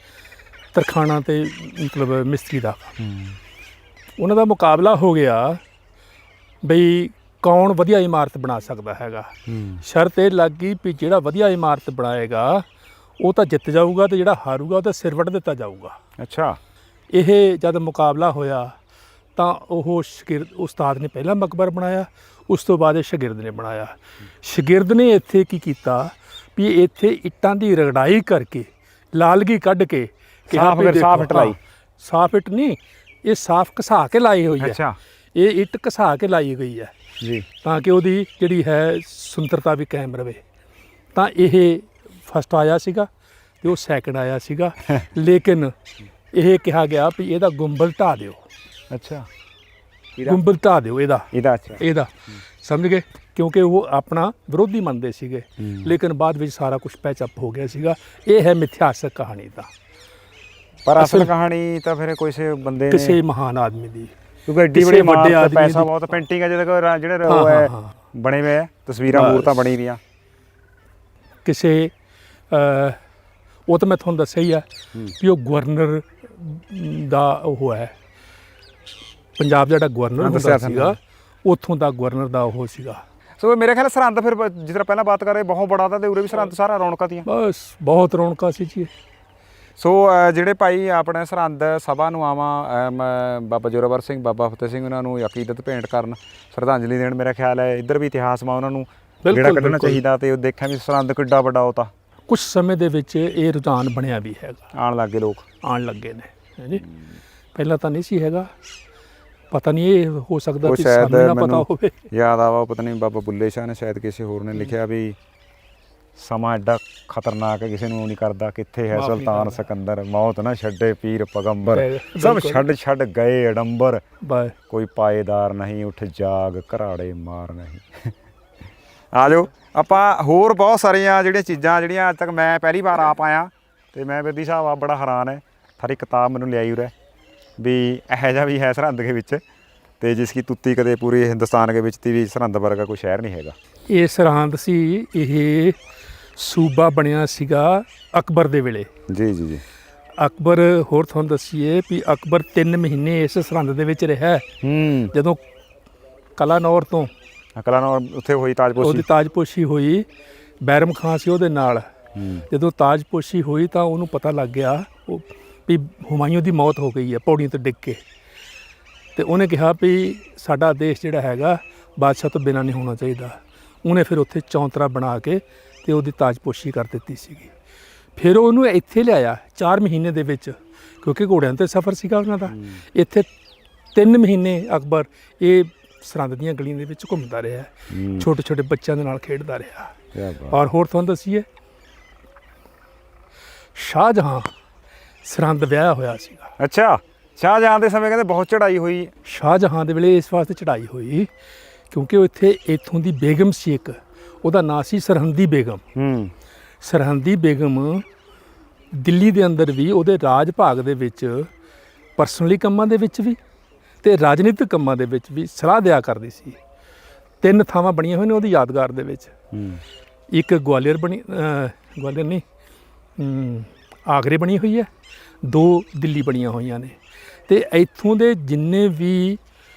ਤਰਖਾਣਾ ਤੇ ਮਤਲਬ ਮਿਸਤਰੀ ਦਾ। ਉਹਨਾਂ ਦਾ ਮੁਕਾਬਲਾ ਹੋ ਗਿਆ ਬਈ ਕੌਣ ਵਧੀਆ ਇਮਾਰਤ ਬਣਾ ਸਕਦਾ ਹੈਗਾ। ਸ਼ਰਤ ਇਹ ਲੱਗ ਗਈ ਵੀ ਜਿਹੜਾ ਵਧੀਆ ਇਮਾਰਤ ਬਣਾਏਗਾ ਉਹ ਤਾਂ ਜਿੱਤ ਜਾਊਗਾ, ਤੇ ਜਿਹੜਾ ਹਾਰੂਗਾ ਉਹ ਤਾਂ ਸਿਰ ਵੱਢ ਦਿੱਤਾ ਜਾਊਗਾ। ਅੱਛਾ, ਇਹ ਜਦ ਮੁਕਾਬਲਾ ਹੋਇਆ ਤਾਂ ਉਹ ਸ਼ਾਗਿਰਦ ਉਸਤਾਦ ਨੇ ਪਹਿਲਾਂ ਮਕਬਰਾ ਬਣਾਇਆ, ਉਸ ਤੋਂ ਬਾਅਦ ਇਹ ਸ਼ਾਗਿਰਦ ਨੇ ਬਣਾਇਆ। ਸ਼ਾਗਿਰਦ ਨੇ ਇੱਥੇ ਕੀ ਕੀਤਾ ਵੀ ਇੱਥੇ ਇੱਟਾਂ ਦੀ ਰਗੜਾਈ ਕਰਕੇ ਲਾਲਗੀ ਕੱਢ ਕੇ ਸਾਫ ਇੱਟ ਨਹੀਂ, ਇਹ ਸਾਫ ਘਸਾ ਕੇ ਲਾਈ ਹੋਈ ਹੈ। ਅੱਛਾ, ਇਹ ਇੱਟ ਘਸਾ ਕੇ ਲਾਈ ਗਈ ਹੈ ਜੀ, ਤਾਂ ਕਿ ਉਹਦੀ ਜਿਹੜੀ ਹੈ ਸੁੰਦਰਤਾ ਵੀ ਕਾਇਮ ਰਵੇ। ਤਾਂ ਇਹ ਫਸਟ ਆਇਆ ਸੀਗਾ ਤੇ ਉਹ ਸੈਕਿੰਡ ਆਇਆ ਸੀਗਾ। ਲੇਕਿਨ ਇਹ ਕਿਹਾ ਗਿਆ ਵੀ ਇਹਦਾ ਗੁੰਬਦ ਢਾਹ ਦਿਓ। ਅੱਛਾ, ਗੁੰਬਦ ਢਾਹ ਦਿਓ ਇਹਦਾ। ਅੱਛਾ, ਇਹਦਾ ਸਮਝ ਗਏ, ਕਿਉਂਕਿ ਉਹ ਆਪਣਾ ਵਿਰੋਧੀ ਮੰਨਦੇ ਸੀਗੇ। ਲੇਕਿਨ ਬਾਅਦ ਵਿੱਚ ਸਾਰਾ ਕੁਝ ਪੈਚਅਪ ਹੋ ਗਿਆ ਸੀਗਾ। ਇਹ ਹੈ ਮਿਥਿਹਾਸਕ ਕਹਾਣੀ ਦਾ। ਪਰ ਅਸਲ ਕਹਾਣੀ ਤਾਂ ਫਿਰ ਕਿਸੇ ਬੰਦੇ ਨੇ, ਕਿਸੇ ਮਹਾਨ ਆਦਮੀ ਦੀ, ਕਿਉਂਕਿ ਐਡੀ ਵੱਡੀ ਵੱਡੇ ਆਦਮੀ, ਪੈਸਾ ਬਹੁਤ, ਪੇਂਟਿੰਗ ਹੈ ਜਿਹੜੇ ਉਹ ਹੈ ਬਣੇ ਹੋਏ ਹੈ, ਤਸਵੀਰਾਂ ਮੂਰਤਾਂ ਬਣੀ ਦੀਆਂ ਕਿਸੇ। ਉਹ ਤਾਂ ਮੈਂ ਤੁਹਾਨੂੰ ਦੱਸਿਆ ਹੀ ਆ ਕਿ ਉਹ ਗਵਰਨਰ ਦਾ ਉਹ ਹੈ, ਪੰਜਾਬ ਜਿਹੜਾ ਗਵਰਨਰ ਹੁੰਦਾ ਸੀਗਾ ਉੱਥੋਂ ਦਾ ਗਵਰਨਰ ਦਾ ਉਹ ਸੀਗਾ। ਸੋ ਮੇਰੇ ਖਿਆਲ ਸਰਹੰਦ ਫਿਰ ਜਿਸ ਤਰ੍ਹਾਂ ਪਹਿਲਾਂ ਬਾਤ ਕਰ ਰਹੇ ਬਹੁਤ ਬੜਾ ਤਾਂ, ਤੇ ਉਰੇ ਵੀ ਸਰਹੰਦ ਸਾਰਾ ਰੌਣਕਾਂ ਦੀਆਂ। ਬਸ ਬਹੁਤ ਰੌਣਕਾਂ ਸੀ ਜੀ। ਸੋ ਜਿਹੜੇ ਭਾਈ ਆਪਣੇ ਸਰਹੰਦ ਸਭਾ ਨੂੰ ਆਵਾਂ, ਬਾਬਾ ਜ਼ੋਰਾਵਰ ਸਿੰਘ, ਬਾਬਾ ਫਤਿਹ ਸਿੰਘ, ਉਹਨਾਂ ਨੂੰ ਅਕੀਦਤ ਭੇਂਟ ਕਰਨ, ਸ਼ਰਧਾਂਜਲੀ ਦੇਣ, ਮੇਰਾ ਖਿਆਲ ਹੈ ਇੱਧਰ ਵੀ ਇਤਿਹਾਸ ਮਾ ਉਹਨਾਂ ਨੂੰ ਜਿਹੜਾ ਕੱਢਣਾ ਚਾਹੀਦਾ। ਤੇ ਉਹ ਦੇਖਿਆ ਵੀ ਸਰਹੰਦ ਕਿੱਡਾ ਵੱਡਾ ਉਹ ਤਾਂ ਕੁਝ ਸਮੇਂ ਦੇ ਵਿੱਚ ਇਹ ਰੁਝਾਨ ਬਣਿਆ ਵੀ ਹੈਗਾ, ਆਉਣ ਲੱਗੇ ਲੋਕ ਆਉਣ ਲੱਗੇ ਨੇ ਹਾਂਜੀ। ਪਹਿਲਾਂ ਤਾਂ ਨਹੀਂ ਸੀ ਹੈਗਾ, ਪਤਾ ਨਹੀਂ ਇਹ ਹੋ ਸਕਦਾ ਕਿ ਸਾਨੂੰ ਨਾ ਪਤਾ ਹੋਵੇ। ਯਾਦ ਆਵਾ ਪਤਾ ਨਹੀਂ ਬਾਬਾ ਬੁੱਲੇ ਸ਼ਾਹ ਨੇ ਸ਼ਾਇਦ ਕਿਸੇ ਹੋਰ ਨੇ ਲਿਖਿਆ ਵੀ ਸਮਾਂ ਐਡਾ ਖਤਰਨਾਕ ਹੈ ਕਿਸੇ ਨੂੰ ਨਹੀਂ ਕਰਦਾ, ਕਿੱਥੇ ਹੈ ਸੁਲਤਾਨ ਸਿਕੰਦਰ, ਮੌਤ ਨਾ ਛੱਡੇ ਪੀਰ ਪਗੰਬਰ, ਸਭ ਛੱਡ ਗਏ ਅਡੰਬਰ, ਕੋਈ ਪਾਏਦਾਰ ਨਹੀਂ ਉੱਠ ਜਾਗ ਘਰਾੜੇ ਮਾਰ ਨਹੀਂ। ਆ ਜਾਓ ਆਪਾਂ ਹੋਰ ਬਹੁਤ ਸਾਰੀਆਂ ਜਿਹੜੀਆਂ ਚੀਜ਼ਾਂ ਜਿਹੜੀਆਂ ਅੱਜ ਤੱਕ ਮੈਂ ਪਹਿਲੀ ਵਾਰ ਆਪ ਆਇਆ, ਅਤੇ ਮੈਂ ਬਿਰਦੀ ਸਾਹਿਬ ਆ ਬੜਾ ਹੈਰਾਨ ਹੈ। ਸਾਰੀ ਕਿਤਾਬ ਮੈਨੂੰ ਲਿਆਈ ਉਰੇ ਵੀ ਇਹੋ ਜਿਹਾ ਵੀ ਹੈ ਸਰਹੰਦ ਦੇ ਵਿੱਚ, ਤੇ ਜਿਸ ਕੀ ਤੁੱਤੀ ਕਦੇ ਪੂਰੇ ਹਿੰਦੁਸਤਾਨ ਦੇ ਵਿੱਚ ਤੀ ਵੀ ਸਰਹੰਦ ਵਰਗਾ ਕੋਈ ਸ਼ਹਿਰ ਨਹੀਂ ਹੈਗਾ। ਇਹ ਸਰਹੰਦ ਸੀ, ਇਹ ਸੂਬਾ ਬਣਿਆ ਸੀਗਾ ਅਕਬਰ ਦੇ ਵੇਲੇ। ਜੀ ਜੀ ਜੀ। ਅਕਬਰ, ਹੋਰ ਤੁਹਾਨੂੰ ਦੱਸੀਏ ਵੀ ਅਕਬਰ 3 ਮਹੀਨੇ ਇਸ ਸਰਹੰਦ ਦੇ ਵਿੱਚ ਰਿਹਾ। ਜਦੋਂ ਕਲਾਨੌਰ ਤੋਂ ਕਲਾਨੌਰ ਉੱਥੇ ਹੋਈ ਤਾਜਪੋਸ਼ੀ, ਉਹਦੀ ਤਾਜਪੋਸ਼ੀ ਹੋਈ, ਬੈਰਮ ਖਾਂ ਸੀ ਉਹਦੇ ਨਾਲ। ਜਦੋਂ ਤਾਜਪੋਸ਼ੀ ਹੋਈ ਤਾਂ ਉਹਨੂੰ ਪਤਾ ਲੱਗ ਗਿਆ ਵੀ ਹੁਮਾਯੂੰ ਦੀ ਮੌਤ ਹੋ ਗਈ ਹੈ ਪੌੜੀਆਂ ਤੋਂ ਡਿੱਗ ਕੇ, ਤੇ ਉਹਨੇ ਕਿਹਾ ਵੀ ਸਾਡਾ ਦੇਸ਼ ਜਿਹੜਾ ਹੈਗਾ ਬਾਦਸ਼ਾਹ ਤੋਂ ਬਿਨਾਂ ਨਹੀਂ ਹੋਣਾ ਚਾਹੀਦਾ। ਉਹਨੇ ਫਿਰ ਉੱਥੇ ਚੌਂਤਰਾ ਬਣਾ ਕੇ ਤੇ ਉਹਦੀ ਤਾਜਪੋਸ਼ੀ ਕਰ ਦਿੱਤੀ ਸੀਗੀ। ਫਿਰ ਉਹਨੂੰ ਇੱਥੇ ਲਿਆਇਆ 4 ਮਹੀਨੇ ਦੇ ਵਿੱਚ, ਕਿਉਂਕਿ ਘੋੜਿਆਂ 'ਤੇ ਸਫ਼ਰ ਸੀਗਾ ਉਹਨਾਂ ਦਾ। ਇੱਥੇ 3 ਮਹੀਨੇ ਅਕਬਰ ਇਹ ਸਰਹੰਦ ਦੀਆਂ ਗਲੀਆਂ ਦੇ ਵਿੱਚ ਘੁੰਮਦਾ ਰਿਹਾ, ਛੋਟੇ ਛੋਟੇ ਬੱਚਿਆਂ ਦੇ ਨਾਲ ਖੇਡਦਾ ਰਿਹਾ। ਔਰ ਹੋਰ ਤੁਹਾਨੂੰ ਦੱਸੀਏ, ਸ਼ਾਹਜਹਾਂ ਸਰਹੰਦ ਵਿਆਹਿਆ ਹੋਇਆ ਸੀਗਾ। ਅੱਛਾ, ਸ਼ਾਹਜਹਾਂ ਦੇ ਸਮੇਂ ਕਹਿੰਦੇ ਬਹੁਤ ਚੜ੍ਹਾਈ ਹੋਈ। ਸ਼ਾਹਜਹਾਂ ਦੇ ਵੇਲੇ ਇਸ ਵਾਸਤੇ ਚੜ੍ਹਾਈ ਹੋਈ ਕਿਉਂਕਿ ਉਹ ਇੱਥੋਂ ਦੀ ਬੇਗਮ ਸੀ ਇੱਕ, ਉਹਦਾ ਨਾਂ ਸੀ ਸਰਹੰਦੀ ਬੇਗਮ। ਸਰਹੰਦੀ ਬੇਗਮ ਦਿੱਲੀ ਦੇ ਅੰਦਰ ਵੀ ਉਹਦੇ ਰਾਜ ਭਾਗ ਦੇ ਵਿੱਚ ਪਰਸਨਲੀ ਕੰਮਾਂ ਦੇ ਵਿੱਚ ਵੀ ਤੇ ਰਾਜਨੀਤਿਕ ਕੰਮਾਂ ਦੇ ਵਿੱਚ ਵੀ ਸਲਾਹ ਦਿਆ ਕਰਦੀ ਸੀ। 3 ਥਾਵਾਂ ਬਣੀਆਂ ਹੋਈਆਂ ਨੇ ਉਹਦੀ ਯਾਦਗਾਰ ਦੇ ਵਿੱਚ। ਇੱਕ ਗਵਾਲੀਅਰ ਬਣੀ, ਗਵਾਲੀਅਰ ਨਹੀਂ, ਆਗਰੇ ਬਣੀ ਹੋਈ ਹੈ, 2 ਦਿੱਲੀ ਬਣੀਆਂ ਹੋਈਆਂ ਨੇ। ਤੇ ਇੱਥੋਂ ਦੇ ਜਿੰਨੇ ਵੀ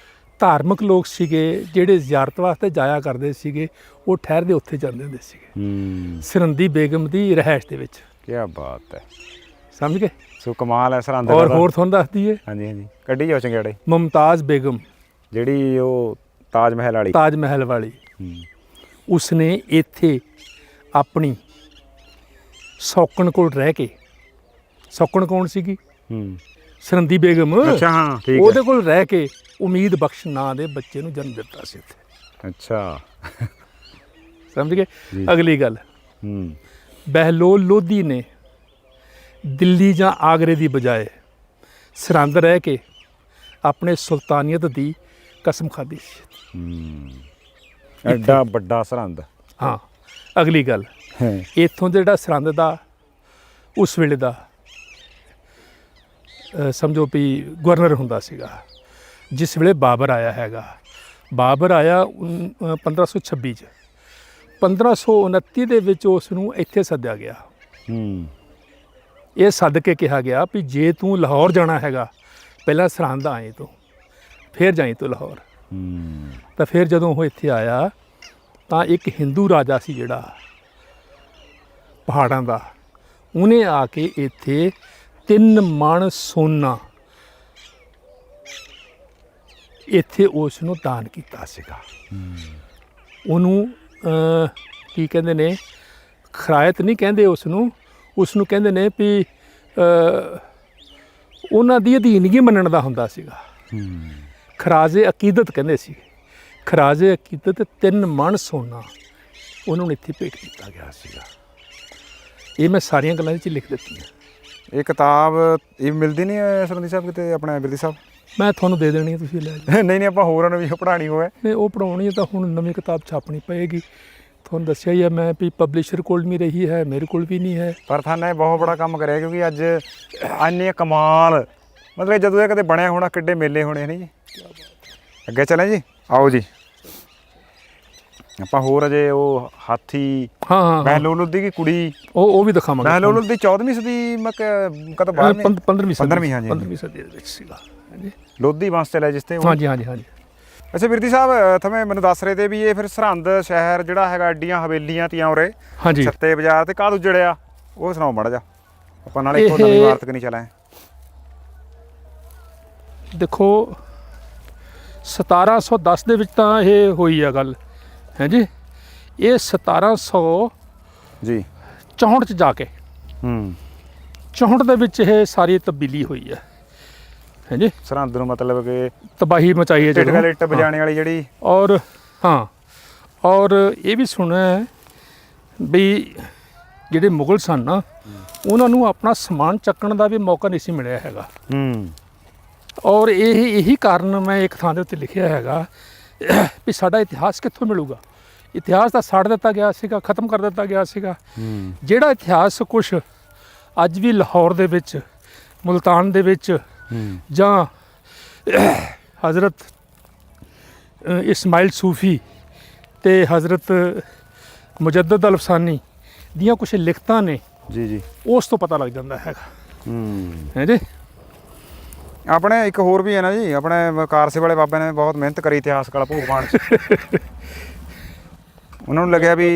ਧਾਰਮਿਕ ਲੋਕ ਸੀਗੇ ਜਿਹੜੇ ਜ਼ਿਆਰਤ ਵਾਸਤੇ ਜਾਇਆ ਕਰਦੇ ਸੀਗੇ, ਉਹ ਠਹਿਰਦੇ ਉੱਥੇ ਜਾਂਦੇ ਹੁੰਦੇ ਸੀਗੇ ਸਰਹੰਦੀ ਬੇਗਮ ਦੀ ਰਿਹਾਇਸ਼ ਦੇ ਵਿੱਚ। ਕੀ ਬਾਤ ਹੈ, ਸਮਝ ਗਏ? ਸੋ ਕਮਾਲ ਹੈ ਸਰਹੰਦ ਦਾ। ਔਰ ਹੋਰ ਤੁਹਾਨੂੰ ਦੱਸ ਦਈਏ, ਹਾਂਜੀ ਹਾਂਜੀ, ਕੱਢੀ ਜਾਓ ਚੰਗਿਆੜੇ। ਮੁਮਤਾਜ਼ ਬੇਗਮ ਜਿਹੜੀ ਉਹ ਤਾਜ ਮਹਿਲ ਵਾਲੀ, ਤਾਜ ਮਹਿਲ ਵਾਲੀ, ਉਸਨੇ ਇੱਥੇ ਆਪਣੀ ਸੌਕਣ ਕੋਲ ਰਹਿ ਕੇ, ਸੌਕਣ ਕੌਣ ਸੀਗੀ? ਸਰਹੰਦੀ ਬੇਗਮ। ਅੱਛਾ, ਹਾਂ ਠੀਕ ਹੈ। ਉਹਦੇ ਕੋਲ ਰਹਿ ਕੇ ਉਮੀਦ ਬਖਸ਼ ਨਾਂ ਦੇ ਬੱਚੇ ਨੂੰ ਜਨਮ ਦਿੱਤਾ ਸੀ ਇੱਥੇ। ਅੱਛਾ, ਸਮਝ ਗਏ? ਅਗਲੀ ਗੱਲ, ਬਹਿਲੋਲ ਲੋਧੀ ਨੇ ਦਿੱਲੀ ਜਾਂ ਆਗਰੇ ਦੀ ਬਜਾਏ ਸਰਹੰਦ ਰਹਿ ਕੇ ਆਪਣੇ ਸੁਲਤਾਨੀਅਤ ਦੀ ਕਸਮ ਖਾਧੀ ਸੀ। ਐਡਾ ਵੱਡਾ ਸਰਹੰਦ। ਹਾਂ, ਅਗਲੀ ਗੱਲ, ਇੱਥੋਂ ਦੇ ਜਿਹੜਾ ਸਰਹੰਦ ਦਾ ਉਸ ਵੇਲੇ ਦਾ ਸਮਝੋ ਵੀ ਗਵਰਨਰ ਹੁੰਦਾ ਸੀਗਾ, ਜਿਸ ਵੇਲੇ ਬਾਬਰ ਆਇਆ ਹੈਗਾ। ਬਾਬਰ ਆਇਆ 1526 'ਚ। 1529 ਦੇ ਵਿੱਚ ਉਸ ਨੂੰ ਇੱਥੇ ਸੱਦਿਆ ਗਿਆ। ਇਹ ਸੱਦ ਕੇ ਕਿਹਾ ਗਿਆ ਵੀ ਜੇ ਤੂੰ ਲਾਹੌਰ ਜਾਣਾ ਹੈਗਾ, ਪਹਿਲਾਂ ਸਰਹੰਦ ਆਏ ਤੂੰ, ਫਿਰ ਜਾਈ ਤੂੰ ਲਾਹੌਰ। ਤਾਂ ਫਿਰ ਜਦੋਂ ਉਹ ਇੱਥੇ ਆਇਆ ਤਾਂ ਇੱਕ ਹਿੰਦੂ ਰਾਜਾ ਸੀ ਜਿਹੜਾ ਪਹਾੜਾਂ ਦਾ, ਉਹਨੇ ਆ ਕੇ ਇੱਥੇ 3 ਮਣ ਸੋਨਾ ਇੱਥੇ ਉਸ ਨੂੰ ਦਾਨ ਕੀਤਾ ਸੀਗਾ। ਉਹਨੂੰ ਕੀ ਕਹਿੰਦੇ ਨੇ, ਖਰਾਇਤ ਨਹੀਂ ਕਹਿੰਦੇ ਉਸ ਨੂੰ ਕਹਿੰਦੇ ਨੇ ਵੀ ਉਹਨਾਂ ਦੀ ਅਧੀਨਗੀ ਮੰਨਣ ਦਾ ਹੁੰਦਾ ਸੀਗਾ। ਖਰਾਜੇ ਅਕੀਦਤ ਕਹਿੰਦੇ ਸੀ। ਖਰਾਜੇ ਅਕੀਦਤ 3 ਮਣ ਸੋਨਾ ਉਹਨਾਂ ਨੂੰ ਇੱਥੇ ਭੇਟ ਕੀਤਾ ਗਿਆ ਸੀਗਾ। ਇਹ ਮੈਂ ਸਾਰੀਆਂ ਗੱਲਾਂ ਵਿੱਚ ਲਿਖ ਦਿੱਤੀਆਂ। ਇਹ ਕਿਤਾਬ ਇਹ ਮਿਲਦੀ ਨਹੀਂ ਹੈ ਸਰਹੰਦੀ ਸਾਹਿਬ ਕਿਤੇ, ਆਪਣਾ ਬਿਰਦੀ ਸਾਹਿਬ? ਮੈਂ ਤੁਹਾਨੂੰ ਦੇ ਦੇਣੀ ਹੈ, ਤੁਸੀਂ ਲੈ ਜਾਓ। ਨਹੀਂ ਨਹੀਂ, ਆਪਾਂ ਹੋਰਾਂ ਨੂੰ ਵੀ ਪੜ੍ਹਾਉਣੀ ਹੋਵੇ। ਨਹੀਂ, ਉਹ ਪੜ੍ਹਾਉਣੀ ਹੈ ਤਾਂ ਹੁਣ ਨਵੀਂ ਕਿਤਾਬ ਛਾਪਣੀ ਪਏਗੀ। ਤੁਹਾਨੂੰ ਦੱਸਿਆ ਹੀ ਹੈ ਮੈਂ ਵੀ ਪਬਲਿਸ਼ਰ ਕੋਲ ਵੀ ਰਹੀ ਹੈ, ਮੇਰੇ ਕੋਲ ਵੀ ਨਹੀਂ ਹੈ। ਪਰ ਥਾਨੇ ਬਹੁਤ ਬੜਾ ਕੰਮ ਕਰਿਆ, ਕਿਉਂਕਿ ਅੱਜ ਇੰਨੇ ਕਮਾਲ, ਮਤਲਬ ਜਦੋਂ ਇਹ ਕਦੇ ਬਣਿਆ ਹੋਣਾ, ਕਿੱਡੇ ਮੇਲੇ ਹੋਣੇ ਨੇ ਜੀ। ਅੱਗੇ ਚੱਲੇ ਜੀ, ਆਓ ਜੀ। ਆਪਾਂ ਹੋਰ ਅਜੇ ਉਹ ਹਾਥੀ, ਹਾਂ, ਬਹਿਲੋਲ ਲੋਧੀ ਦੀ ਕੁੜੀ, ਉਹ ਵੀ ਦਿਖਾਵਾਂਗੇ। ਬਹਿਲੋਲ ਲੋਧੀ 14ਵੀਂ ਸਦੀ ਕਦੋਂ 15ਵੀਂ ਸਦੀ, ਹਾਂਜੀ 15ਵੀਂ ਸਦੀ ਦੇ ਵਿੱਚ ਸੀਗਾ। ਹਾਂਜੀ, ਲੋਧੀ ਵੰਸ਼ ਚਲਿਆ ਜਿਸ ਤੇ। ਹਾਂਜੀ ਹਾਂਜੀ ਹਾਂਜੀ। ਅੱਛਾ ਬਿਰਦੀ ਸਾਹਿਬ, ਥਵੇਂ ਮੈਨੂੰ ਦੱਸ ਰਹੇ ਤੇ ਵੀ ਇਹ ਫਿਰ ਸਰਹੰਦ ਸ਼ਹਿਰ ਜਿਹੜਾ ਹੈਗਾ ਐਡੀਆਂ ਹਵੇਲੀਆਂ ਤੀਆਂ ਉਰੇ, ਹਾਂਜੀ, ਛੱਤੇ ਬਾਜ਼ਾਰ ਤੇ ਕਾਹਦ ਉਜੜਿਆ, ਉਹ ਸੁਣਾਓ ਮਾੜਾ ਜਿਹਾ। ਆਪਾਂ ਨਾਲ ਇੱਕੋ ਨਵੀਂ ਇਮਾਰਤ ਨਹੀਂ ਚਲਾਏ। ਦੇਖੋ 1710 ਦੇ ਵਿੱਚ ਤਾਂ ਇਹ ਹੋਈ ਆ ਗੱਲ, ਹੈ ਜੀ। ਇਹ 1700 ਜੀ 64 'ਚ ਜਾ ਕੇ 64 ਦੇ ਵਿੱਚ ਇਹ ਸਾਰੀ ਤਬਦੀਲੀ ਹੋਈ ਹੈ ਜੀ। ਸਰਹੰਦ ਨੂੰ ਮਤਲਬ ਕਿ ਤਬਾਹੀ ਮਚਾਈ ਹੈ ਜਦੋਂ ਇੱਟ ਵਜਾਣੇ ਵਾਲੀ ਜਿਹੜੀ। ਔਰ ਹਾਂ, ਔਰ ਇਹ ਵੀ ਸੁਣਿਆ ਵੀ ਜਿਹੜੇ ਮੁਗਲ ਸਨ ਨਾ, ਉਹਨਾਂ ਨੂੰ ਆਪਣਾ ਸਮਾਨ ਚੱਕਣ ਦਾ ਵੀ ਮੌਕਾ ਨਹੀਂ ਸੀ ਮਿਲਿਆ ਹੈਗਾ। ਔਰ ਇਹੀ ਕਾਰਨ ਮੈਂ ਇੱਕ ਥਾਂ ਦੇ ਉੱਤੇ ਲਿਖਿਆ ਹੈਗਾ ਵੀ ਸਾਡਾ ਇਤਿਹਾਸ ਕਿੱਥੋਂ ਮਿਲੂਗਾ। ਇਤਿਹਾਸ ਤਾਂ ਸਾੜ ਦਿੱਤਾ ਗਿਆ ਸੀਗਾ, ਖਤਮ ਕਰ ਦਿੱਤਾ ਗਿਆ ਸੀਗਾ। ਜਿਹੜਾ ਇਤਿਹਾਸ ਕੁਛ ਅੱਜ ਵੀ ਲਾਹੌਰ ਦੇ ਵਿੱਚ, ਮੁਲਤਾਨ ਦੇ ਵਿੱਚ ਜਾਂ ਹਜ਼ਰਤ ਇਸਮਾਇਲ ਸੂਫੀ ਤੇ ਹਜ਼ਰਤ ਮੁਜੱਦਦ ਅਲਫਸਾਨੀ ਦੀਆਂ ਕੁਝ ਲਿਖਤਾਂ ਨੇ, ਜੀ ਜੀ। ਉਸ ਤੋਂ ਪਤਾ ਲੱਗ ਜਾਂਦਾ ਹੈਗਾ। ਹੈ ਜੀ। ਆਪਣੇ ਇੱਕ ਹੋਰ ਵੀ ਹੈ ਨਾ ਜੀ, ਆਪਣੇ ਕਾਰਸੇ ਵਾਲੇ ਬਾਬੇ ਨੇ ਬਹੁਤ ਮਿਹਨਤ ਕਰੀ ਇਤਿਹਾਸ ਵਾਲਾ ਭੋਗ ਪਾਉਣ 'ਚ। ਉਹਨਾਂ ਨੂੰ ਲੱਗਿਆ ਵੀ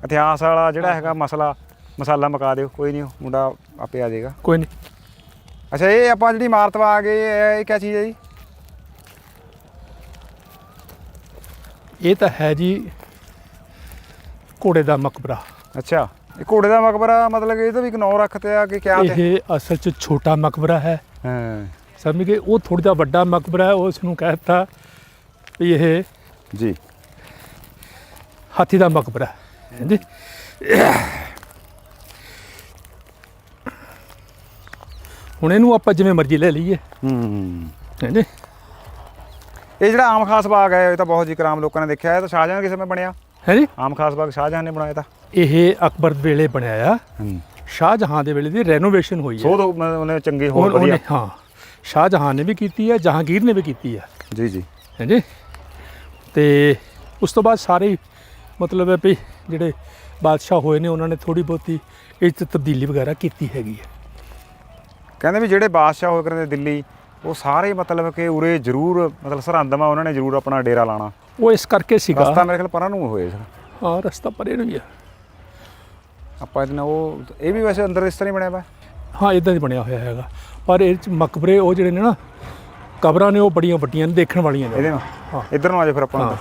ਇਤਿਹਾਸ ਵਾਲਾ ਜਿਹੜਾ ਹੈਗਾ ਮਸਾਲਾ ਮੁਕਾ ਦਿਓ, ਕੋਈ ਨਹੀਂ ਮੁੰਡਾ ਆਪੇ ਆ ਜਾਏਗਾ। ਕੋਈ ਨਹੀਂ। ਅੱਛਾ, ਇਹ ਆਪਾਂ ਜਿਹੜੀ ਇਮਾਰਤ ਵਾ ਆ ਗਏ, ਇਹ ਕਿਆ ਚੀਜ਼ ਹੈ ਜੀ? ਇਹ ਤਾਂ ਹੈ ਜੀ ਘੋੜੇ ਦਾ ਮਕਬਰਾ। ਅੱਛਾ, ਇਹ ਘੋੜੇ ਦਾ ਮਕਬਰਾ, ਮਤਲਬ ਕਿ ਇਹਦਾ ਵੀ ਇੱਕ ਨਾਂ ਰੱਖਤੇ ਆ ਕਿ ਕਿਆ ਤੇ? ਇਹ ਅਸਲ 'ਚ ਛੋਟਾ ਮਕਬਰਾ ਹੈ। ਹਾਂ ਸਮਝ ਗਏ। ਉਹ ਥੋੜ੍ਹਾ ਜਿਹਾ ਵੱਡਾ ਮਕਬਰਾ ਹੈ, ਉਸ ਨੂੰ ਕਹਿ ਦਿੱਤਾ ਵੀ ਇਹ ਜੀ ਹਾਥੀ ਦਾ ਮਕਬਰਾ ਹੈ ਜੀ। ਹੁਣ ਇਹਨੂੰ ਆਪਾਂ ਜਿਵੇਂ ਮਰਜ਼ੀ ਲੈ ਲਈਏ। ਹੈ ਜੀ। ਇਹ ਜਿਹੜਾ ਆਮ ਖਾਸ ਬਾਗ ਹੈ, ਇਹ ਤਾਂ ਬਹੁਤ ਜ਼ਿਕਰ ਆਮ ਲੋਕਾਂ ਨੇ ਦੇਖਿਆ। ਇਹ ਤਾਂ ਸ਼ਾਹਜਹਾਂ ਕਿਸੇ ਸਮੇਂ ਬਣਿਆ? ਹੈ ਜੀ। ਆਮ ਖਾਸ ਬਾਗ ਸ਼ਾਹਜਹਾਂ ਨੇ ਬਣਾਇਆ ਤਾਂ? ਇਹ ਅਕਬਰ ਵੇਲੇ ਬਣਾਇਆ ਆ। ਸ਼ਾਹਜਹਾਂ ਦੇ ਵੇਲੇ ਦੀ ਰੈਨੋਵੇਸ਼ਨ ਹੋਈ ਹੈ। ਸੋਧ ਉਹਨੇ ਚੰਗੀ ਹੋਰ ਵਧੀਆ। ਹਾਂ, ਸ਼ਾਹਜਹਾਂ ਨੇ ਵੀ ਕੀਤੀ ਹੈ, ਜਹਾਂਗੀਰ ਨੇ ਵੀ ਕੀਤੀ ਹੈ। ਜੀ ਜੀ। ਹੈ ਜੀ। ਤੇ ਉਸ ਤੋਂ ਬਾਅਦ ਸਾਰੇ ਮਤਲਬ ਹੈ ਵੀ ਜਿਹੜੇ ਬਾਦਸ਼ਾਹ ਹੋਏ ਨੇ ਉਹਨਾਂ ਨੇ ਥੋੜ੍ਹੀ ਬਹੁਤੀ ਇਹ 'ਚ ਤਬਦੀਲੀ ਵਗੈਰਾ ਕੀਤੀ ਹੈਗੀ ਹੈ। ਕਹਿੰਦੇ ਵੀ ਜਿਹੜੇ ਬਾਦਸ਼ਾਹ ਹੋਏ ਕਰਦੇ ਦਿੱਲੀ, ਉਹ ਸਾਰੇ ਮਤਲਬ ਕਿ ਉਰੇ ਜ਼ਰੂਰ, ਮਤਲਬ ਸਰਹੰਦ ਮਾ ਉਹਨਾਂ ਨੇ ਜ਼ਰੂਰ ਆਪਣਾ ਡੇਰਾ ਲਾਣਾ। ਉਹ ਇਸ ਕਰਕੇ ਸੀਗਾ। ਰਸਤਾ ਮੇਰੇ ਖਿਆਲ ਪਰਾਂ ਨੂੰ ਹੋਏ ਸੀ। ਹਾਂ, ਰਸਤਾ ਪਰੇ ਨੂੰ ਹੀ ਆ। ਆਪਾਂ ਇਹਦੇ ਨਾਲ ਉਹ, ਇਹ ਵੀ ਵੈਸੇ ਅੰਦਰ ਇਸ ਤਰ੍ਹਾਂ ਹੀ ਬਣਿਆ ਵਾ? ਹਾਂ, ਇਦਾਂ ਹੀ ਬਣਿਆ ਹੋਇਆ ਹੈਗਾ। ਪਰ ਇਹ 'ਚ ਮਕਬਰੇ ਉਹ ਜਿਹੜੇ ਨੇ ਨਾ, ਕਬਰਾਂ ਨੇ, ਉਹ ਬੜੀਆਂ ਵੱਡੀਆਂ ਨੇ, ਦੇਖਣ ਵਾਲੀਆਂ ਨੇ। ਇਹਦੇ ਨਾਲ ਹਾਂ, ਇੱਧਰ ਨੂੰ ਆ ਜਾ ਫਿਰ ਆਪਾਂ। ਹਾਂ।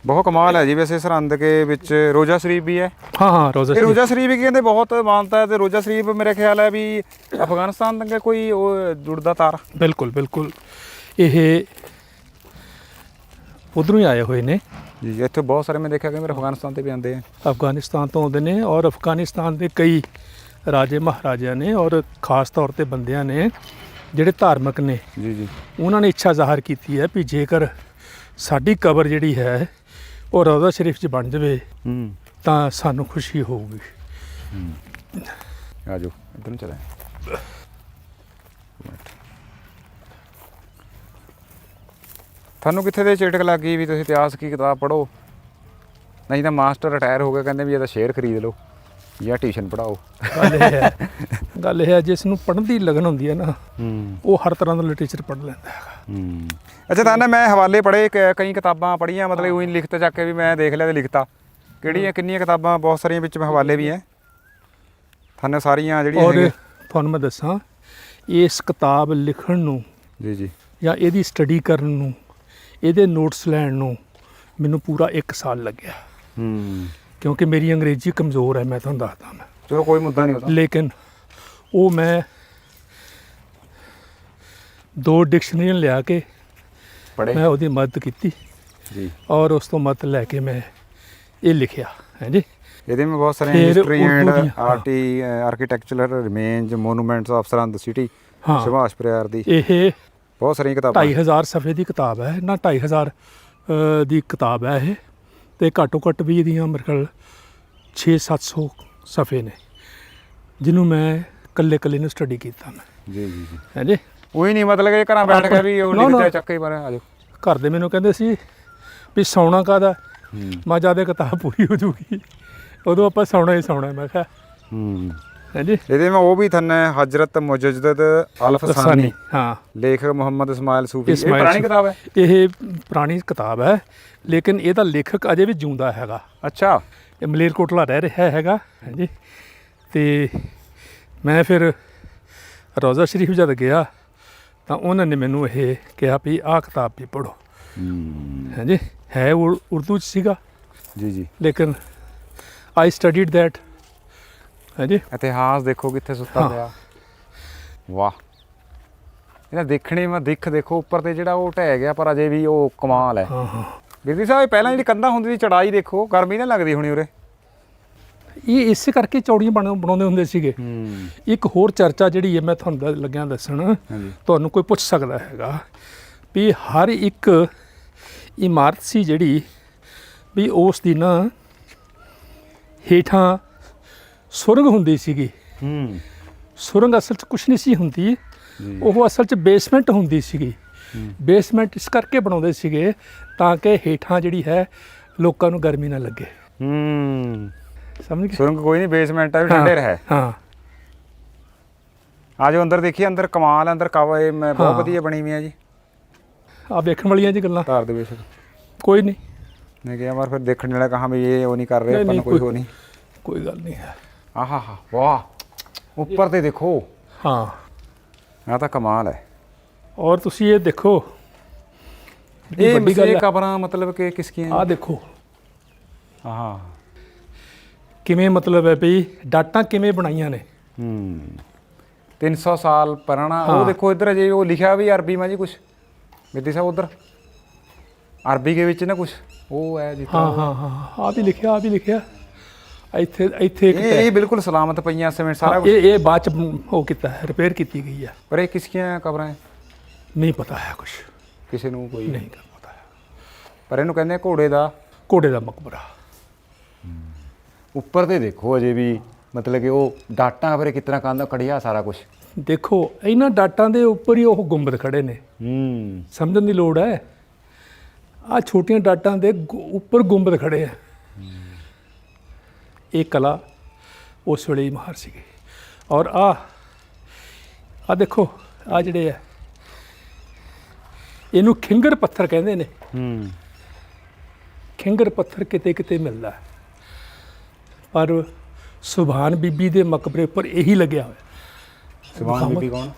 ਬਹੁਤ ਕਮਾਲ ਹੈ ਜੀ ਵੈਸੇ ਸਰਹੰਦ ਕੇ ਵਿੱਚ ਰੋਜ਼ਾ ਸ਼ਰੀਫ ਵੀ ਹੈ। ਹਾਂ ਹਾਂ, ਰੋਜ਼ਾ ਇਹ ਰੋਜ਼ਾ ਸ਼ਰੀਫ ਵੀ ਕਹਿੰਦੇ ਬਹੁਤ ਮਾਨਤਾ ਹੈ, ਤੇ ਰੋਜ਼ਾ ਸ਼ਰੀਫ ਮੇਰੇ ਖਿਆਲ ਹੈ ਵੀ ਅਫਗਾਨਿਸਤਾਨ ਤੱਕ ਕੋਈ ਉਹ ਜੁੜਦਾ ਤਾਰ। ਬਿਲਕੁਲ ਬਿਲਕੁਲ। ਇਹ ਉਧਰੋਂ ਹੀ ਆਏ ਹੋਏ ਨੇ ਜੀ। ਇੱਥੇ ਬਹੁਤ ਸਾਰੇ ਮੈਂ ਦੇਖਿਆ ਕਿ ਮੇਰੇ ਅਫਗਾਨਿਸਤਾਨ ਤੇ ਵੀ ਆਉਂਦੇ ਆ। ਅਫਗਾਨਿਸਤਾਨ ਤੋਂ ਆਉਂਦੇ ਨੇ, ਔਰ ਅਫਗਾਨਿਸਤਾਨ ਦੇ ਕਈ ਰਾਜੇ ਮਹਾਰਾਜਿਆਂ ਨੇ, ਔਰ ਖ਼ਾਸ ਤੌਰ ਤੇ ਬੰਦਿਆਂ ਨੇ ਜਿਹੜੇ ਧਾਰਮਿਕ ਨੇ। ਜੀ ਜੀ। ਉਹਨਾਂ ਨੇ ਇੱਛਾ ਜ਼ਾਹਰ ਕੀਤੀ ਹੈ ਵੀ ਜੇਕਰ ਸਾਡੀ ਕਬਰ ਜਿਹੜੀ ਹੈ ਉਹ ਰੌਜ਼ਾ ਸ਼ਰੀਫ 'ਚ ਬਣ ਜਾਵੇ ਤਾਂ ਸਾਨੂੰ ਖੁਸ਼ੀ ਹੋਊਗੀ। ਆ ਜਾਓ ਇੱਧਰ ਨੂੰ ਚਲੇ। ਤੁਹਾਨੂੰ ਕਿੱਥੇ ਦੇ ਚਿਟਕ ਲੱਗ ਗਈ ਵੀ ਤੁਸੀਂ ਇਤਿਹਾਸ ਕੀ ਕਿਤਾਬ ਪੜ੍ਹੋ? ਨਹੀਂ ਤਾਂ ਮਾਸਟਰ ਰਿਟਾਇਰ ਹੋ ਗਏ, ਕਹਿੰਦੇ ਵੀ ਇਹ ਤਾਂ ਸ਼ੇਅਰ ਖਰੀਦ ਲਓ ਜਾਂ ਟਿਊਸ਼ਨ ਪੜ੍ਹਾਓ। ਗੱਲ ਇਹ ਹੈ ਜਿਸ ਨੂੰ ਪੜ੍ਹਨ ਦੀ ਲਗਨ ਹੁੰਦੀ ਹੈ ਨਾ, ਉਹ ਹਰ ਤਰ੍ਹਾਂ ਦਾ ਲਿਟਰੇਚਰ ਪੜ੍ਹ ਲੈਂਦਾ ਹੈਗਾ। ਅੱਛਾ, ਤਾਂ ਮੈਂ ਹਵਾਲੇ ਪੜ੍ਹੇ, ਕਈ ਕਿਤਾਬਾਂ ਪੜ੍ਹੀਆਂ, ਮਤਲਬ ਉਹੀ ਲਿਖਤ ਚੱਕ ਕੇ ਵੀ ਮੈਂ ਦੇਖ ਲਿਆ ਤੇ ਲਿਖਤਾ। ਕਿਹੜੀਆਂ ਕਿੰਨੀਆਂ ਕਿਤਾਬਾਂ, ਬਹੁਤ ਸਾਰੀਆਂ ਵਿੱਚ ਹਵਾਲੇ ਵੀ ਹੈ ਤੁਹਾਨੂੰ ਸਾਰੀਆਂ ਜਿਹੜੀਆਂ। ਔਰ ਤੁਹਾਨੂੰ ਮੈਂ ਦੱਸਾਂ, ਇਸ ਕਿਤਾਬ ਲਿਖਣ ਨੂੰ ਜੀ ਜੀ ਜਾਂ ਇਹਦੀ ਸਟੱਡੀ ਕਰਨ ਨੂੰ, ਇਹਦੇ ਨੋਟਸ ਲੈਣ ਨੂੰ ਮੈਨੂੰ ਪੂਰਾ 1 ਸਾਲ ਲੱਗਿਆ। ਕਿਉਂਕਿ ਮੇਰੀ ਅੰਗਰੇਜ਼ੀ ਕਮਜ਼ੋਰ ਹੈ, ਮੈਂ ਤੁਹਾਨੂੰ ਦੱਸਦਾ। ਮੈਂ ਚਲੋ ਕੋਈ ਮੁੱਦਾ ਨਹੀਂ ਹੁੰਦਾ, ਲੇਕਿਨ ਉਹ ਮੈਂ 2 ਡਿਕਸ਼ਨਰੀਆਂ ਲਿਆ ਕੇ ਪੜ੍ਹੇ, ਮੈਂ ਉਹਦੀ ਮਦਦ ਕੀਤੀ ਜੀ। ਔਰ ਉਸ ਤੋਂ ਮਦਦ ਲੈ ਕੇ ਮੈਂ ਇਹ ਲਿਖਿਆ ਹੈ ਜੀ। ਇਹਦੇ ਵਿੱਚ ਬਹੁਤ ਸਾਰੇ ਫਿਰ history and Urdu architectural remains monuments of Sirhind city, ਹਾਂ, ਸੁਭਾਸ਼ ਪ੍ਰਿਆਰ ਦੀ ਇਹ ਬਹੁਤ ਸਾਰੀਆਂ ਕਿਤਾਬਾਂ। 2500 ਸਫ਼ੇ ਦੀ ਕਿਤਾਬ ਹੈ ਨਾ, 2500 ਦੀ ਕਿਤਾਬ ਹੈ ਇਹ। ਤੇ ਘੱਟੋ ਘੱਟ ਵੀ ਇਹਦੀਆਂ ਮੇਰੇ ਖਿਆਲ 600-700 ਸਫ਼ੇ ਨੇ, ਜਿਹਨੂੰ ਮੈਂ ਇਕੱਲੇ ਨੂੰ ਸਟੱਡੀ ਕੀਤਾ ਮੈਂ। ਜੀ ਜੀ ਜੀ। ਹੈ ਜੀ। ਉਹੀ ਨਹੀਂ ਮਤਲਬ ਕਿ ਘਰਾਂ ਬੈਠ ਕੇ ਵੀ ਉਹ ਲਿਖਦੇ ਚੱਕੇ ਹੀ ਮਾਰੇ। ਆ ਜਾਓ। ਘਰ ਦੇ ਮੈਨੂੰ ਕਹਿੰਦੇ ਸੀ ਵੀ ਸੌਣਾ ਕਾਹਦਾ, ਮੈਂ ਜਿਆਦਾ ਕਿਤਾਬ ਪੂਰੀ ਹੋ ਜੂਗੀ, ਉਦੋਂ ਆਪਾਂ ਸੌਣਾ ਹੀ ਸੌਣਾ। ਮੈਂ ਕਿਹਾ ਹੈ ਜੀ। ਇਹਦੇ ਮੈਂ ਉਹ ਵੀ ਥੰਨੇ ਹਜ਼ਰਤ ਮੁਜੱਦਦ ਅਲ-ਫਸਾਨੀ, ਹਾਂ, ਲੇਖਕ ਮੁਹੰਮਦ ਇਸਮਾਇਲ ਸੂਫੀ। ਇਹ ਇਸਮਾਇਲ ਪੁਰਾਣੀ ਕਿਤਾਬ ਹੈ? ਇਹ ਪੁਰਾਣੀ ਕਿਤਾਬ ਹੈ, ਲੇਕਿਨ ਇਹਦਾ ਲੇਖਕ ਅਜੇ ਵੀ ਜਿਉਂਦਾ ਹੈਗਾ। ਅੱਛਾ। ਇਹ ਮਲੇਰਕੋਟਲਾ ਰਹਿ ਰਿਹਾ ਹੈਗਾ। ਹੈ ਜੀ। ਤੇ ਮੈਂ ਫਿਰ ਰੌਜ਼ਾ ਸ਼ਰੀਫ ਜਦ ਗਿਆ ਤਾਂ ਉਹਨਾਂ ਨੇ ਮੈਨੂੰ ਇਹ ਕਿਹਾ ਵੀ ਆਹ ਕਿਤਾਬ ਵੀ ਪੜ੍ਹੋ। ਹੈ ਜੀ। ਹੈ ਉਰਦੂ 'ਚ ਸੀਗਾ ਜੀ ਜੀ, ਲੇਕਿਨ ਆਈ ਸਟੱਡੀਡ ਦੈਟ। ਹੈ ਜੀ। ਇਤਿਹਾਸ ਦੇਖੋ ਕਿੱਥੇ ਸੁੱਤਾ ਪਿਆ। ਵਾਹ, ਇਹਦਾ ਦੇਖਣੇ ਮੈਂ ਦੇਖੋ ਉੱਪਰ ਤੇ ਜਿਹੜਾ ਉਹ ਢਹਿ ਗਿਆ, ਪਰ ਅਜੇ ਵੀ ਉਹ ਕਮਾਲ ਹੈ। ਹਾਂ ਹਾਂ। ਬਿਰਦੀ ਸਾਹਿਬ, ਪਹਿਲਾਂ ਜਿਹੜੀ ਕੰਧਾਂ ਹੁੰਦੀ ਸੀ ਚੜਾਈ ਦੇਖੋ, ਗਰਮੀ ਨਾ ਲੱਗਦੀ ਹੋਣੀ ਉਰੇ? ਇਹ ਇਸੇ ਕਰਕੇ ਚੌੜੀਆਂ ਬਣਾਉਂਦੇ ਹੁੰਦੇ ਸੀਗੇ। ਇੱਕ ਹੋਰ ਚਰਚਾ ਜਿਹੜੀ ਹੈ ਮੈਂ ਤੁਹਾਨੂੰ ਲੱਗਿਆ ਦੱਸਣ, ਤੁਹਾਨੂੰ ਕੋਈ ਪੁੱਛ ਸਕਦਾ ਹੈਗਾ ਵੀ ਹਰ ਇੱਕ ਇਮਾਰਤ ਸੀ ਜਿਹੜੀ ਵੀ ਉਸ ਦੀ ਨਾ ਹੇਠਾਂ ਸੁਰੰਗ ਹੁੰਦੀ ਸੀਗੀ। ਸੁਰੰਗ ਅਸਲ 'ਚ ਕੁਛ ਨਹੀਂ ਸੀ ਹੁੰਦੀ, ਉਹ ਅਸਲ 'ਚ ਬੇਸਮੈਂਟ ਹੁੰਦੀ ਸੀਗੀ। ਬੇਸਮੈਂਟ ਇਸ ਕਰਕੇ ਬਣਾਉਂਦੇ ਸੀਗੇ ਤਾਂ ਕਿ ਹੇਠਾਂ ਜਿਹੜੀ ਹੈ ਲੋਕਾਂ ਨੂੰ ਗਰਮੀ ਨਾ ਲੱਗੇ। ਸਮਝ ਗਏ। ਸੁਰੰਗ ਕੋਈ ਨਹੀਂ, ਬੇਸਮੈਂਟ ਹੈ ਵੀ ਠੰਡੇ ਰਹੇ। ਹਾਂ ਆ ਜਾਓ ਅੰਦਰ ਦੇਖੀਏ, ਅੰਦਰ ਕਮਾਲ ਹੈ, ਅੰਦਰ ਕਵਾ ਬਹੁਤ ਵਧੀਆ ਬਣੀ ਹੋਈ ਹੈ ਜੀ। ਆ ਵੇਖਣ ਵਾਲੀਆਂ ਜੀ ਗੱਲਾਂ। ਧਾਰ ਦੇ ਬੇਸ਼ੱਕ ਕੋਈ ਨਹੀਂ, ਮੈਂ ਕਿਹਾ ਮਾਰ ਫਿਰ ਦੇਖਣ ਵਾਲਾ ਕਹਾਂ ਵੀ ਇਹ ਉਹ ਨਹੀਂ ਕਰ ਰਹੇ, ਆਪਾਂ ਨੂੰ ਕੋਈ ਹੋ ਨਹੀਂ। ਕੋਈ ਗੱਲ ਨਹੀਂ ਹੈ। ਆਹਾ ਹਾ ਵਾਹ, ਉੱਪਰ ਤੇ ਦੇਖੋ। ਹਾਂ ਆ ਤਾਂ ਕਮਾਲ ਹੈ। ਔਰ ਤੁਸੀਂ ਇਹ ਦੇਖੋ, ਇਹ ਵੱਡੀ ਗੱਲ ਹੈ। ਕਬਰਾਂ ਮਤਲਬ ਕਿ ਕਿਸ ਕੀ ਆ ਦੇਖੋ ਆਹਾ ਕਿਵੇਂ, ਮਤਲਬ ਹੈ ਵੀ ਡਾਟਾਂ ਕਿਵੇਂ ਬਣਾਈਆਂ ਨੇ। 300 ਸਾਲ ਪੁਰਾਣਾ। ਉਹ ਦੇਖੋ ਇੱਧਰ ਜੇ ਉਹ ਲਿਖਿਆ ਵੀ ਅਰਬੀ में जी कुछ बेदी साहब उधर अरबी के ਵਿੱਚ ਨਾ ਕੁਝ ਉਹ ਹੈ ਜਿੱਥੇ। ਹਾਂ ਆ ਵੀ ਲਿਖਿਆ, ਆ ਵੀ ਲਿਖਿਆ ਇੱਥੇ। ਇਹ ਬਿਲਕੁਲ ਸਲਾਮਤ ਪਈਆਂ ਸੀਮੈਂਟ ਸਾਰਾ ਕੁਝ। ਇਹ ਬਾਅਦ ਚ ਉਹ ਕੀਤਾ ਹੈ, ਰਿਪੇਅਰ ਕੀਤੀ ਗਈ ਹੈ। ਪਰ ਇਹ ਕਿਸਕੀਆਂ ਕਬਰਾਂ ਹੈ ਨਹੀਂ ਪਤਾ ਹੈ ਕੁਝ, ਕਿਸੇ ਨੂੰ ਕੋਈ ਨਹੀਂ ਪਤਾ ਹੈ। ਪਰ ਇਹਨੂੰ ਕਹਿੰਦੇ ਘੋੜੇ ਦਾ ਮਕਬਰਾ। ਉੱਪਰ ਤੇ ਦੇਖੋ ਅਜੇ ਵੀ ਮਤਲਬ ਕਿ ਉਹ ਡਾਟਾਂ ਬਾਰੇ ਕਿਤਨਾ ਕੰਦਾ ਕੜਿਆ ਸਾਰਾ ਕੁਝ। ਦੇਖੋ ਇਹਨਾਂ ਡਾਟਾਂ ਦੇ ਉੱਪਰ ਹੀ ਉਹ ਗੁੰਬਦ ਖੜੇ ਨੇ। ਸਮਝਣ ਦੀ ਲੋੜ ਹੈ। ਆ ਛੋਟੀਆਂ ਡਾਟਾਂ ਦੇ ਉੱਪਰ ਗੁੰਬਦ ਖੜੇ ਆ। ਇਹ ਕਲਾ ਉਸ ਵੇਲੇ ਹੀ ਮਾਹਰ ਸੀਗੇ। ਔਰ ਆ ਦੇਖੋ, ਆ ਜਿਹੜੇ ਆ ਇਹਨੂੰ ਖਿੰਗਰ ਪੱਥਰ ਕਹਿੰਦੇ ਨੇ। ਖਿੰਗਰ ਪੱਥਰ ਕਿਤੇ ਕਿਤੇ ਮਿਲਦਾ, ਪਰ ਸੁਭਾਨ ਬੀਬੀ ਦੇ ਮਕਬਰੇ ਉੱਪਰ ਇਹੀ ਲੱਗਿਆ ਹੋਇਆ। ਸੁਭਾਨ ਬੀਬੀ ਕੌਣ?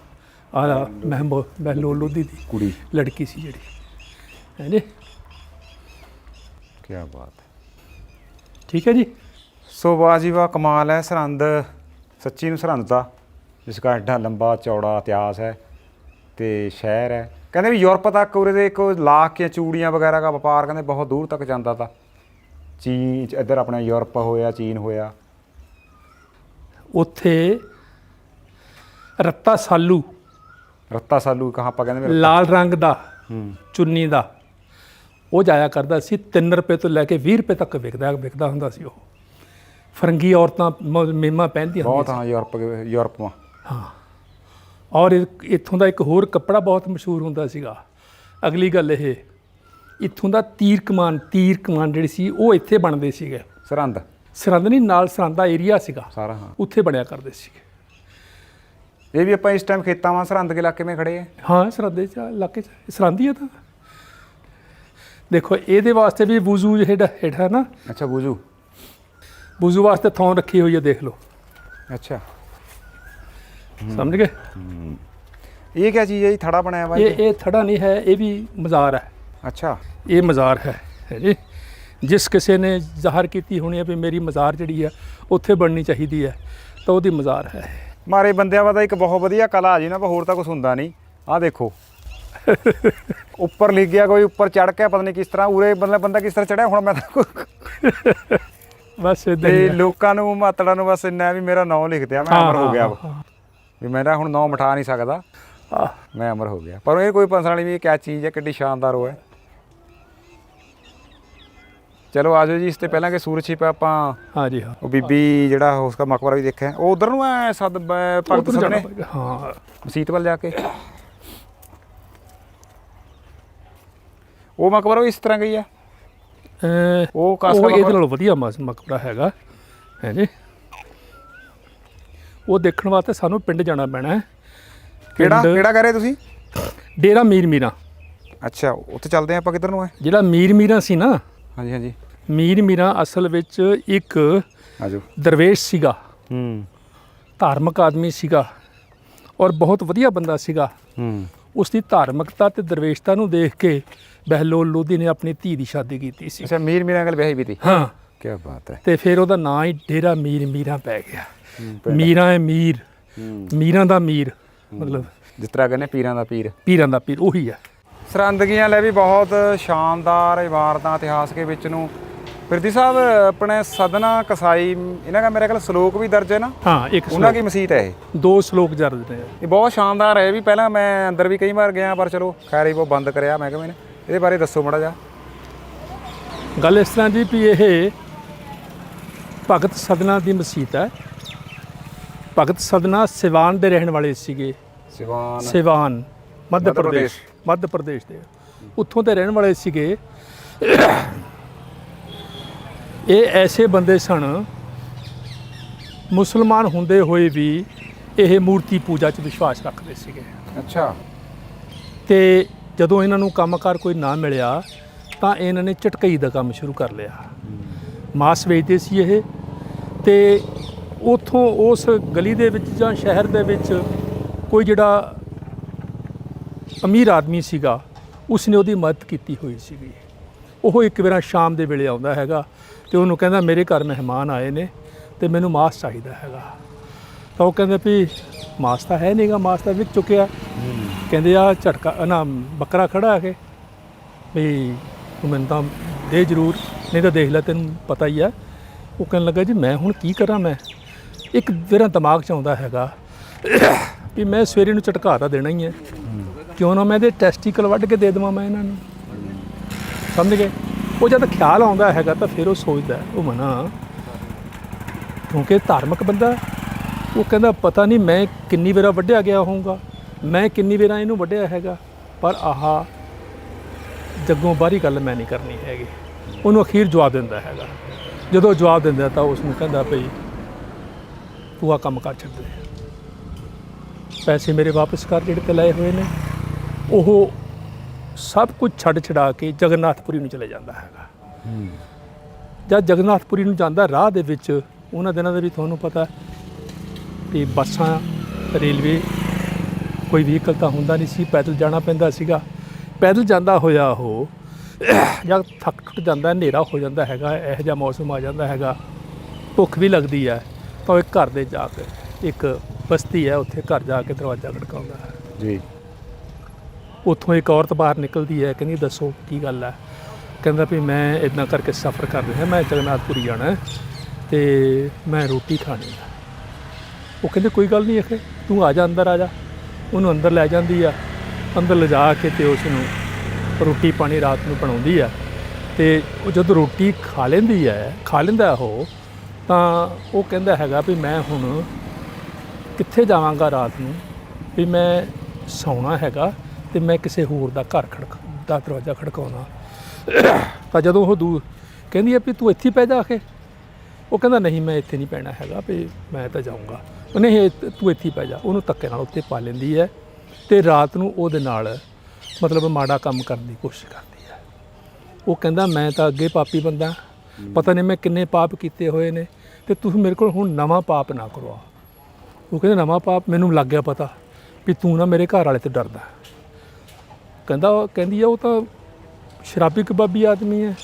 ਆ ਮਹਿਮੂਦ ਲੋਧੀ ਦੀ ਕੁੜੀ, ਲੜਕੀ ਸੀ ਜਿਹੜੀ, ਹੈ ਜੀ। ਕੀ ਬਾਤ ਹੈ। ਠੀਕ ਹੈ ਜੀ। ਸੋ ਵਾਹ ਜੀ ਵਾਹ, ਕਮਾਲ ਹੈ। ਸਰਹੰਦ ਸੱਚੀ ਨੂੰ ਸਰਹੰਦ ਦਾ ਜਿਸਕਾ ਐਡਾ ਲੰਬਾ ਚੌੜਾ ਇਤਿਹਾਸ ਹੈ ਤੇ ਸ਼ਹਿਰ ਹੈ। ਕਹਿੰਦੇ ਵੀ ਯੂਰਪ ਤੱਕ ਉਰੇ ਦੇ ਇੱਕ ਲਾਖ ਕੇ ਚੂੜੀਆਂ ਵਗੈਰਾ ਦਾ ਵਪਾਰ ਕਹਿੰਦੇ ਬਹੁਤ ਦੂਰ ਤੱਕ ਜਾਂਦਾ ਤਾ। ਚੀਨ ਇੱਧਰ ਆਪਣਾ ਯੂਰਪ ਹੋਇਆ, ਚੀਨ ਹੋਇਆ। ਉੱਥੇ ਰੱਤਾ ਸਾਲੂ ਕਹਾਂ ਆਪਾਂ ਕਹਿੰਦੇ ਲਾਲ ਰੰਗ ਦਾ ਚੁੰਨੀ ਦਾ ਉਹ ਜਾਇਆ ਕਰਦਾ ਸੀ। 3 ਰੁਪਏ ਤੋਂ ਲੈ ਕੇ 20 ਰੁਪਏ ਤੱਕ ਵਿਕਦਾ ਹੁੰਦਾ ਸੀ ਉਹ। ਫਰੰਗੀ ਔਰਤਾਂ ਮੇਮਾ ਪਹਿਨਦੀਆਂ ਬਹੁਤ। ਹਾਂ ਯੂਰਪ ਮਾ। ਹਾਂ। ਔਰ ਇੱਥੋਂ ਦਾ ਇੱਕ ਹੋਰ ਕੱਪੜਾ ਬਹੁਤ ਮਸ਼ਹੂਰ ਹੁੰਦਾ ਸੀਗਾ। ਅਗਲੀ ਗੱਲ, ਇਹ ਇੱਥੋਂ ਦਾ ਤੀਰ ਕਮਾਨ ਜਿਹੜੀ ਸੀ ਉਹ ਇੱਥੇ ਬਣਦੇ ਸੀਗੇ। ਸਰਹੰਦ ਨਹੀਂ, ਨਾਲ ਸਰਹੰਦ ਦਾ ਏਰੀਆ ਸੀਗਾ ਸਾਰਾ। ਹਾਂ, ਉੱਥੇ ਬਣਿਆ ਕਰਦੇ ਸੀਗੇ। ਇਹ ਵੀ ਆਪਾਂ ਇਸ ਟਾਈਮ ਖੇਤਾਂ ਵਾਂ ਸਰਹੰਦ ਦੇ ਇਲਾਕੇ में ਖੜੇ ਹੈ। ਹਾਂ, ਸਰਹੰਦ ਦੇ ਇਲਾਕੇ 'ਚ ਸਰਹੰਦ ਹੀ ਹੈ। ਤਾਂ ਦੇਖੋ ਇਹਦੇ ਵਾਸਤੇ ਵੀ ਵੁਜ਼ੂ ਹੇਠਾਂ ਨਾ। ਅੱਛਾ, ਵੁਜ਼ੂ ਵਾਸਤੇ ਥਾਂ ਰੱਖੀ ਹੋਈ ਹੈ, ਦੇਖ ਲਓ। ਅੱਛਾ, ਸਮਝ ਗਏ। ਇਹ ਕੀ ਚੀਜ਼ ਹੈ ਜੀ? ਥੜਾ ਬਣਾਇਆ ਵਾ? ਇਹ ਥੜਾ ਨਹੀਂ ਹੈ, ਇਹ ਵੀ ਮਜ਼ਾਰ ਹੈ। ਅੱਛਾ, ਇਹ ਮਜ਼ਾਰ ਹੈ ਜੀ। ਜਿਸ ਕਿਸੇ ਨੇ ਜ਼ਾਹਰ ਕੀਤੀ ਹੋਣੀ ਹੈ ਵੀ ਮੇਰੀ ਮਜ਼ਾਰ ਜਿਹੜੀ ਹੈ ਉੱਥੇ ਬਣਨੀ ਚਾਹੀਦੀ ਹੈ, ਤਾਂ ਉਹਦੀ ਮਜ਼ਾਰ ਹੈ। ਮਾਰੇ ਬੰਦਿਆਂ ਦਾ ਇੱਕ ਬਹੁਤ ਵਧੀਆ ਕਲਾ ਜੀ ਨਾ, ਹੋਰ ਤਾਂ ਕੁਝ ਹੁੰਦਾ ਨਹੀਂ। ਆਹ ਦੇਖੋ ਉੱਪਰ ਲਿਖ ਗਿਆ ਕੋਈ, ਉੱਪਰ ਚੜ ਕੇ ਪਤਾ ਨਹੀਂ ਕਿਸ ਤਰ੍ਹਾਂ ਉਰੇ ਬੰਦਾ ਕਿਸ ਤਰ੍ਹਾਂ ਚੜਿਆ ਹੁਣ। ਮੈਂ ਤਾਂ ਬਸ ਇਦਾਂ ਤੇ ਲੋਕਾਂ ਨੂੰ ਮਾਤੜਾਂ ਨੂੰ ਬਸ ਇੰਨਾ ਵੀ ਮੇਰਾ ਨਾਂ ਲਿਖ ਦਿਆ, ਮੈਂ ਅਮਰ ਹੋ ਗਿਆ ਵੀ ਮੇਰਾ ਹੁਣ ਨਾਂ ਮਿਟਾ ਨਹੀਂ ਸਕਦਾ, ਮੈਂ ਅਮਰ ਹੋ ਗਿਆ। ਪਰ ਇਹ ਕੋਈ ਪਸੰਦ ਵਾਲੀ ਵੀ ਕਿਆ ਚੀਜ਼ ਹੈ, ਕਿੱਡੀ ਸ਼ਾਨਦਾਰ ਉਹ ਹੈ। ਚਲੋ ਆ ਜਾਓ ਜੀ। ਇਸ ਤੋਂ ਪਹਿਲਾਂ ਕਿ ਸੂਰਜ ਛਿਪਿਆ ਆਪਾਂ ਹਾਂਜੀ ਹਾਂ ਉਹ ਬੀਬੀ ਜਿਹੜਾ ਉਸਦਾ ਮਕਬਰਾ ਵੀ ਦੇਖਿਆ। ਉਹ ਉਧਰ ਨੂੰ ਐ ਭਗਤ ਸਭ ਨੇ ਹਾਂ ਮਸੀਤ ਵੱਲ ਜਾ ਕੇ ਉਹ ਮਕਬਰਾ ਵੀ ਇਸ ਤਰ੍ਹਾਂ ਗਈ ਆ। ਉਹ ਇਹਦੇ ਨਾਲੋਂ ਵਧੀਆ ਮਕਬਰਾ ਹੈਗਾ ਹੈ ਜੀ। ਉਹ ਦੇਖਣ ਵਾਸਤੇ ਸਾਨੂੰ ਪਿੰਡ ਜਾਣਾ ਪੈਣਾ ਹੈ। ਕਿਹੜਾ ਕਹਿ ਰਹੇ ਤੁਸੀਂ? ਡੇਰਾ ਮੀਰ ਮੀਰਾਂ। ਅੱਛਾ, ਉੱਥੇ ਚੱਲਦੇ ਆਪਾਂ। ਕਿੱਧਰ ਨੂੰ ਹੈ? ਜਿਹੜਾ ਮੀਰ ਮੀਰਾਂ ਸੀ ਨਾ। ਹਾਂਜੀ। ਮੀਰ ਮੀਰਾਂ ਅਸਲ ਵਿੱਚ ਇੱਕ ਆਜੋ ਦਰਵੇਸ਼ ਸੀਗਾ। ਧਾਰਮਿਕ ਆਦਮੀ ਸੀਗਾ ਔਰ ਬਹੁਤ ਵਧੀਆ ਬੰਦਾ ਸੀਗਾ। ਉਸ ਦੀ ਧਾਰਮਿਕਤਾ ਤੇ ਦਰਵੇਸ਼ਤਾ ਨੂੰ ਦੇਖ ਕੇ ਬਹਿਲੋਲ ਲੋਧੀ ਨੇ ਆਪਣੀ ਧੀ ਦੀ ਸ਼ਾਦੀ ਕੀਤੀ ਸੀ। ਅੱਛਾ, ਮੀਰ ਮੀਰਾਂ ਨਾਲ ਵਿਆਹੀ ਵੀ ਤੀ। ਹਾਂ, ਕੀ ਬਾਤ ਹੈ। ਤੇ ਫਿਰ ਉਹਦਾ ਨਾਂ ਹੀ ਡੇਰਾ ਮੀਰ ਮੀਰਾਂ ਪੈ ਗਿਆ। ਮੀਰਾਂ ਹੈ ਮੀਰ, ਮੀਰਾਂ ਦਾ ਮੀਰ, ਮਤਲਬ ਜਿਸ ਤਰ੍ਹਾਂ ਕਹਿੰਦੇ ਪੀਰਾਂ ਦਾ ਪੀਰ। ਪੀਰਾਂ ਦਾ ਪੀਰ ਉਹੀ ਹੈ। ਸਰਹੰਦ ਦੀਆਂ ਲੈ ਵੀ ਬਹੁਤ ਸ਼ਾਨਦਾਰ ਇਮਾਰਤਾਂ ਇਤਿਹਾਸ ਕੇ ਵਿੱਚ ਨੂੰ। ਫਿਰਦੀ ਸਾਹਿਬ ਆਪਣੇ ਸਦਨਾ ਕਸਾਈ ਇਹਨਾਂ ਦਾ ਮੇਰੇ ਖਿਆਲ ਸਲੋਕ ਵੀ ਦਰਜ ਹੈ ਨਾ। ਹਾਂ, ਇੱਕ ਉਹਨਾਂ ਦੀ ਮਸੀਤ ਹੈ ਇਹ। 2 ਸਲੋਕ ਦਰਜ ਨੇ। ਇਹ ਬਹੁਤ ਸ਼ਾਨਦਾਰ ਹੈ। ਵੀ ਪਹਿਲਾਂ ਮੈਂ ਅੰਦਰ ਵੀ ਕਈ ਵਾਰ ਗਿਆ, ਪਰ ਚਲੋ ਖੈਰ ਇਹ ਬੰਦ ਕਰਿਆ ਮੈਂ ਕਿਹਾ। ਇਹਦੇ ਬਾਰੇ ਦੱਸੋ ਮਾੜਾ ਜਿਹਾ। ਗੱਲ ਇਸ ਤਰ੍ਹਾਂ ਜੀ ਵੀ ਇਹ ਭਗਤ ਸਦਨਾ ਦੀ ਮਸੀਤ ਹੈ। ਭਗਤ ਸਦਨਾ ਸਿਵਾਨ ਦੇ ਰਹਿਣ ਵਾਲੇ ਸੀਗੇ। ਸਿਵਾਨ ਮੱਧ ਪ੍ਰਦੇਸ਼ ਦੇ ਉੱਥੋਂ ਦੇ ਰਹਿਣ ਵਾਲੇ ਸੀਗੇ। ਇਹ ਐਸੇ ਬੰਦੇ ਸਨ ਮੁਸਲਮਾਨ ਹੁੰਦੇ ਹੋਏ ਵੀ ਇਹ ਮੂਰਤੀ ਪੂਜਾ 'ਚ ਵਿਸ਼ਵਾਸ ਰੱਖਦੇ ਸੀਗੇ। ਅੱਛਾ। ਤੇ ਜਦੋਂ ਇਹਨਾਂ ਨੂੰ ਕੰਮਕਾਰ ਕੋਈ ਨਾ ਮਿਲਿਆ ਤਾਂ ਇਹਨਾਂ ਨੇ ਝਟਕਈ ਦਾ ਕੰਮ ਸ਼ੁਰੂ ਕਰ ਲਿਆ। ਮਾਸ ਵੇਚਦੇ ਸੀ ਇਹ, ਤੇ ਉੱਥੋਂ ਉਸ ਗਲੀ ਦੇ ਵਿੱਚ ਜਾਂ ਸ਼ਹਿਰ ਦੇ ਵਿੱਚ ਕੋਈ ਜਿਹੜਾ ਅਮੀਰ ਆਦਮੀ ਸੀਗਾ ਉਸਨੇ ਉਹਦੀ ਮਦਦ ਕੀਤੀ ਹੋਈ ਸੀਗੀ। ਉਹ ਇੱਕ ਵਾਰ ਸ਼ਾਮ ਦੇ ਵੇਲੇ ਆਉਂਦਾ ਹੈਗਾ ਤੇ ਉਹਨੂੰ ਕਹਿੰਦਾ ਮੇਰੇ ਘਰ ਮਹਿਮਾਨ ਆਏ ਨੇ ਤੇ ਮੈਨੂੰ ਮਾਸ ਚਾਹੀਦਾ ਹੈਗਾ। ਤਾਂ ਉਹ ਕਹਿੰਦਾ ਵੀ ਮਾਸ ਤਾਂ ਹੈ ਨਹੀਂਗਾ, ਮਾਸ ਤਾਂ ਵਿਕ ਚੁੱਕਿਆ। ਕਹਿੰਦੇ ਆ ਝਟਕਾ ਨਾ ਬੱਕਰਾ ਖੜਾ ਆ ਕੇ ਵੀ ਤੂੰ ਮੈਨੂੰ ਤਾਂ ਦੇ ਜ਼ਰੂਰ, ਨਹੀਂ ਤਾਂ ਦੇਖ ਲੈ ਤੈਨੂੰ ਪਤਾ ਹੀ ਆ। ਉਹ ਕਹਿਣ ਲੱਗਾ ਜੀ ਮੈਂ ਹੁਣ ਕੀ ਕਰਾਂ, ਮੈਂ ਇੱਕ ਮੇਰਾ ਦਿਮਾਗ 'ਚ ਆਉਂਦਾ ਹੈਗਾ ਵੀ ਮੈਂ ਸਵੇਰੇ ਨੂੰ ਝਟਕਾ ਤਾਂ ਦੇਣਾ ਹੀ ਹੈ, ਕਿਉਂ ਨਾ ਮੈਂ ਇਹਦੇ ਟੈਸਟੀਕਲ ਵੱਢ ਕੇ ਦੇ ਦੇਵਾਂ ਮੈਂ ਇਹਨਾਂ ਨੂੰ। ਸਮਝ ਗਏ? ਉਹ ਜਦ ਖਿਆਲ ਆਉਂਦਾ ਹੈਗਾ ਤਾਂ ਫਿਰ ਉਹ ਸੋਚਦਾ, ਉਹ ਮਨਾ ਕਿਉਂਕਿ ਧਾਰਮਿਕ ਬੰਦਾ, ਉਹ ਕਹਿੰਦਾ ਪਤਾ ਨਹੀਂ ਮੈਂ ਕਿੰਨੀ ਵਾਰ ਵੱਢਿਆ ਗਿਆ ਹੋਊਗਾ, ਮੈਂ ਕਿੰਨੀ ਵਾਰ ਇਹਨੂੰ ਵੱਢਿਆ ਹੈਗਾ, ਪਰ ਆਹ ਜੱਗੋਂ ਬਾਹਰੀ ਗੱਲ ਮੈਂ ਨਹੀਂ ਕਰਨੀ ਹੈਗੀ। ਉਹਨੂੰ ਅਖੀਰ ਜਵਾਬ ਦਿੰਦਾ ਹੈਗਾ। ਜਦੋਂ ਜਵਾਬ ਦਿੰਦਾ ਤਾਂ ਉਸ ਨੂੰ ਕਹਿੰਦਾ ਭਈ ਤੂੰ ਆਹ ਕੰਮ ਕਰ ਛੱਡ ਦੇ, ਪੈਸੇ ਮੇਰੇ ਵਾਪਸ ਕਰ ਜਿਹੜੇ ਤੇ ਲਏ ਹੋਏ ਨੇ। ਉਹ ਸਭ ਕੁਝ ਛੱਡ ਛਡਾ ਕੇ ਜਗਨਨਾਥਪੁਰੀ ਨੂੰ ਚਲੇ ਜਾਂਦਾ ਹੈਗਾ। ਜਦ ਜਗਨਨਾਥਪੁਰੀ ਨੂੰ ਜਾਂਦਾ, ਰਾਹ ਦੇ ਵਿੱਚ ਉਹਨਾਂ ਦਿਨਾਂ ਦੇ ਵੀ ਤੁਹਾਨੂੰ ਪਤਾ ਵੀ ਬੱਸਾਂ, ਰੇਲਵੇ, ਕੋਈ ਵਹੀਕਲ ਤਾਂ ਹੁੰਦਾ ਨਹੀਂ ਸੀ, ਪੈਦਲ ਜਾਣਾ ਪੈਂਦਾ ਸੀਗਾ। ਪੈਦਲ ਜਾਂਦਾ ਹੋਇਆ ਉਹ ਜਦ ਥੱਕ ਟੁੱਟ ਜਾਂਦਾ, ਹਨੇਰਾ ਹੋ ਜਾਂਦਾ ਹੈਗਾ, ਇਹੋ ਜਿਹਾ ਮੌਸਮ ਆ ਜਾਂਦਾ ਹੈਗਾ, ਭੁੱਖ ਵੀ ਲੱਗਦੀ ਹੈ, ਤਾਂ ਉਹ ਇੱਕ ਘਰ ਦੇ ਜਾ ਕੇ, ਇੱਕ ਬਸਤੀ ਹੈ ਉੱਥੇ ਘਰ ਜਾ ਕੇ ਦਰਵਾਜ਼ਾ ਖੜਕਾਉਂਦਾ ਹੈ ਜੀ। ਉੱਥੋਂ ਇੱਕ ਔਰਤ ਬਾਹਰ ਨਿਕਲਦੀ ਹੈ, ਕਹਿੰਦੀ ਦੱਸੋ ਕੀ ਗੱਲ ਹੈ। ਕਹਿੰਦਾ ਵੀ ਮੈਂ ਇੱਦਾਂ ਕਰਕੇ ਸਫ਼ਰ ਕਰ ਰਿਹਾ, ਮੈਂ ਜਗਨਨਾਥਪੁਰੀ ਜਾਣਾ ਅਤੇ ਮੈਂ ਰੋਟੀ ਖਾਣੀ ਹੈ। ਉਹ ਕਹਿੰਦੇ ਕੋਈ ਗੱਲ ਨਹੀਂ ਆਖੇ ਤੂੰ ਆ ਜਾ, ਅੰਦਰ ਆ ਜਾ। ਉਹਨੂੰ ਅੰਦਰ ਲੈ ਜਾਂਦੀ ਆ, ਅੰਦਰ ਲਿਜਾ ਕੇ ਅਤੇ ਉਸ ਨੂੰ ਰੋਟੀ ਪਾਣੀ ਰਾਤ ਨੂੰ ਬਣਾਉਂਦੀ ਆ। ਅਤੇ ਉਹ ਜਦੋਂ ਰੋਟੀ ਖਾ ਲੈਂਦਾ ਉਹ, ਤਾਂ ਉਹ ਕਹਿੰਦਾ ਹੈਗਾ ਵੀ ਮੈਂ ਹੁਣ ਕਿੱਥੇ ਜਾਵਾਂਗਾ ਰਾਤ ਨੂੰ, ਵੀ ਮੈਂ ਸੌਣਾ ਹੈਗਾ ਅਤੇ ਮੈਂ ਕਿਸੇ ਹੋਰ ਦਾ ਘਰ ਦਾ ਦਰਵਾਜ਼ਾ ਖੜਕਾਉਣਾ। ਤਾਂ ਜਦੋਂ ਉਹ ਕਹਿੰਦੀ ਹੈ ਵੀ ਤੂੰ ਇੱਥੇ ਪੈ ਜਾ ਕੇ, ਉਹ ਕਹਿੰਦਾ ਨਹੀਂ ਮੈਂ ਇੱਥੇ ਨਹੀਂ ਪੈਣਾ ਹੈਗਾ, ਵੀ ਮੈਂ ਤਾਂ ਜਾਊਂਗਾ। ਨਹੀਂ ਤੂੰ ਇੱਥੇ ਪੈ ਜਾ। ਉਹਨੂੰ ਧੱਕੇ ਨਾਲ ਉੱਤੇ ਪਾ ਲੈਂਦੀ ਹੈ ਅਤੇ ਰਾਤ ਨੂੰ ਉਹਦੇ ਨਾਲ ਮਤਲਬ ਮਾੜਾ ਕੰਮ ਕਰਨ ਦੀ ਕੋਸ਼ਿਸ਼ ਕਰਦੀ ਹੈ। ਉਹ ਕਹਿੰਦਾ ਮੈਂ ਤਾਂ ਅੱਗੇ ਪਾਪੀ ਬੰਦਾ, ਪਤਾ ਨਹੀਂ ਮੈਂ ਕਿੰਨੇ ਪਾਪ ਕੀਤੇ ਹੋਏ ਨੇ, ਅਤੇ ਤੁਸੀਂ ਮੇਰੇ ਕੋਲ ਹੁਣ ਨਵਾਂ ਪਾਪ ਨਾ ਕਰਵਾ। ਉਹ ਕਹਿੰਦਾ ਨਵਾਂ ਪਾਪ? ਮੈਨੂੰ ਲੱਗ ਗਿਆ ਪਤਾ ਵੀ ਤੂੰ ਨਾ ਮੇਰੇ ਘਰ ਵਾਲੇ ਤੋਂ ਡਰਦਾ। ਕਹਿੰਦੀ ਆ ਉਹ ਤਾਂ ਸ਼ਰਾਬੀ ਕਬਾਬੀ ਆਦਮੀ ਹੈ,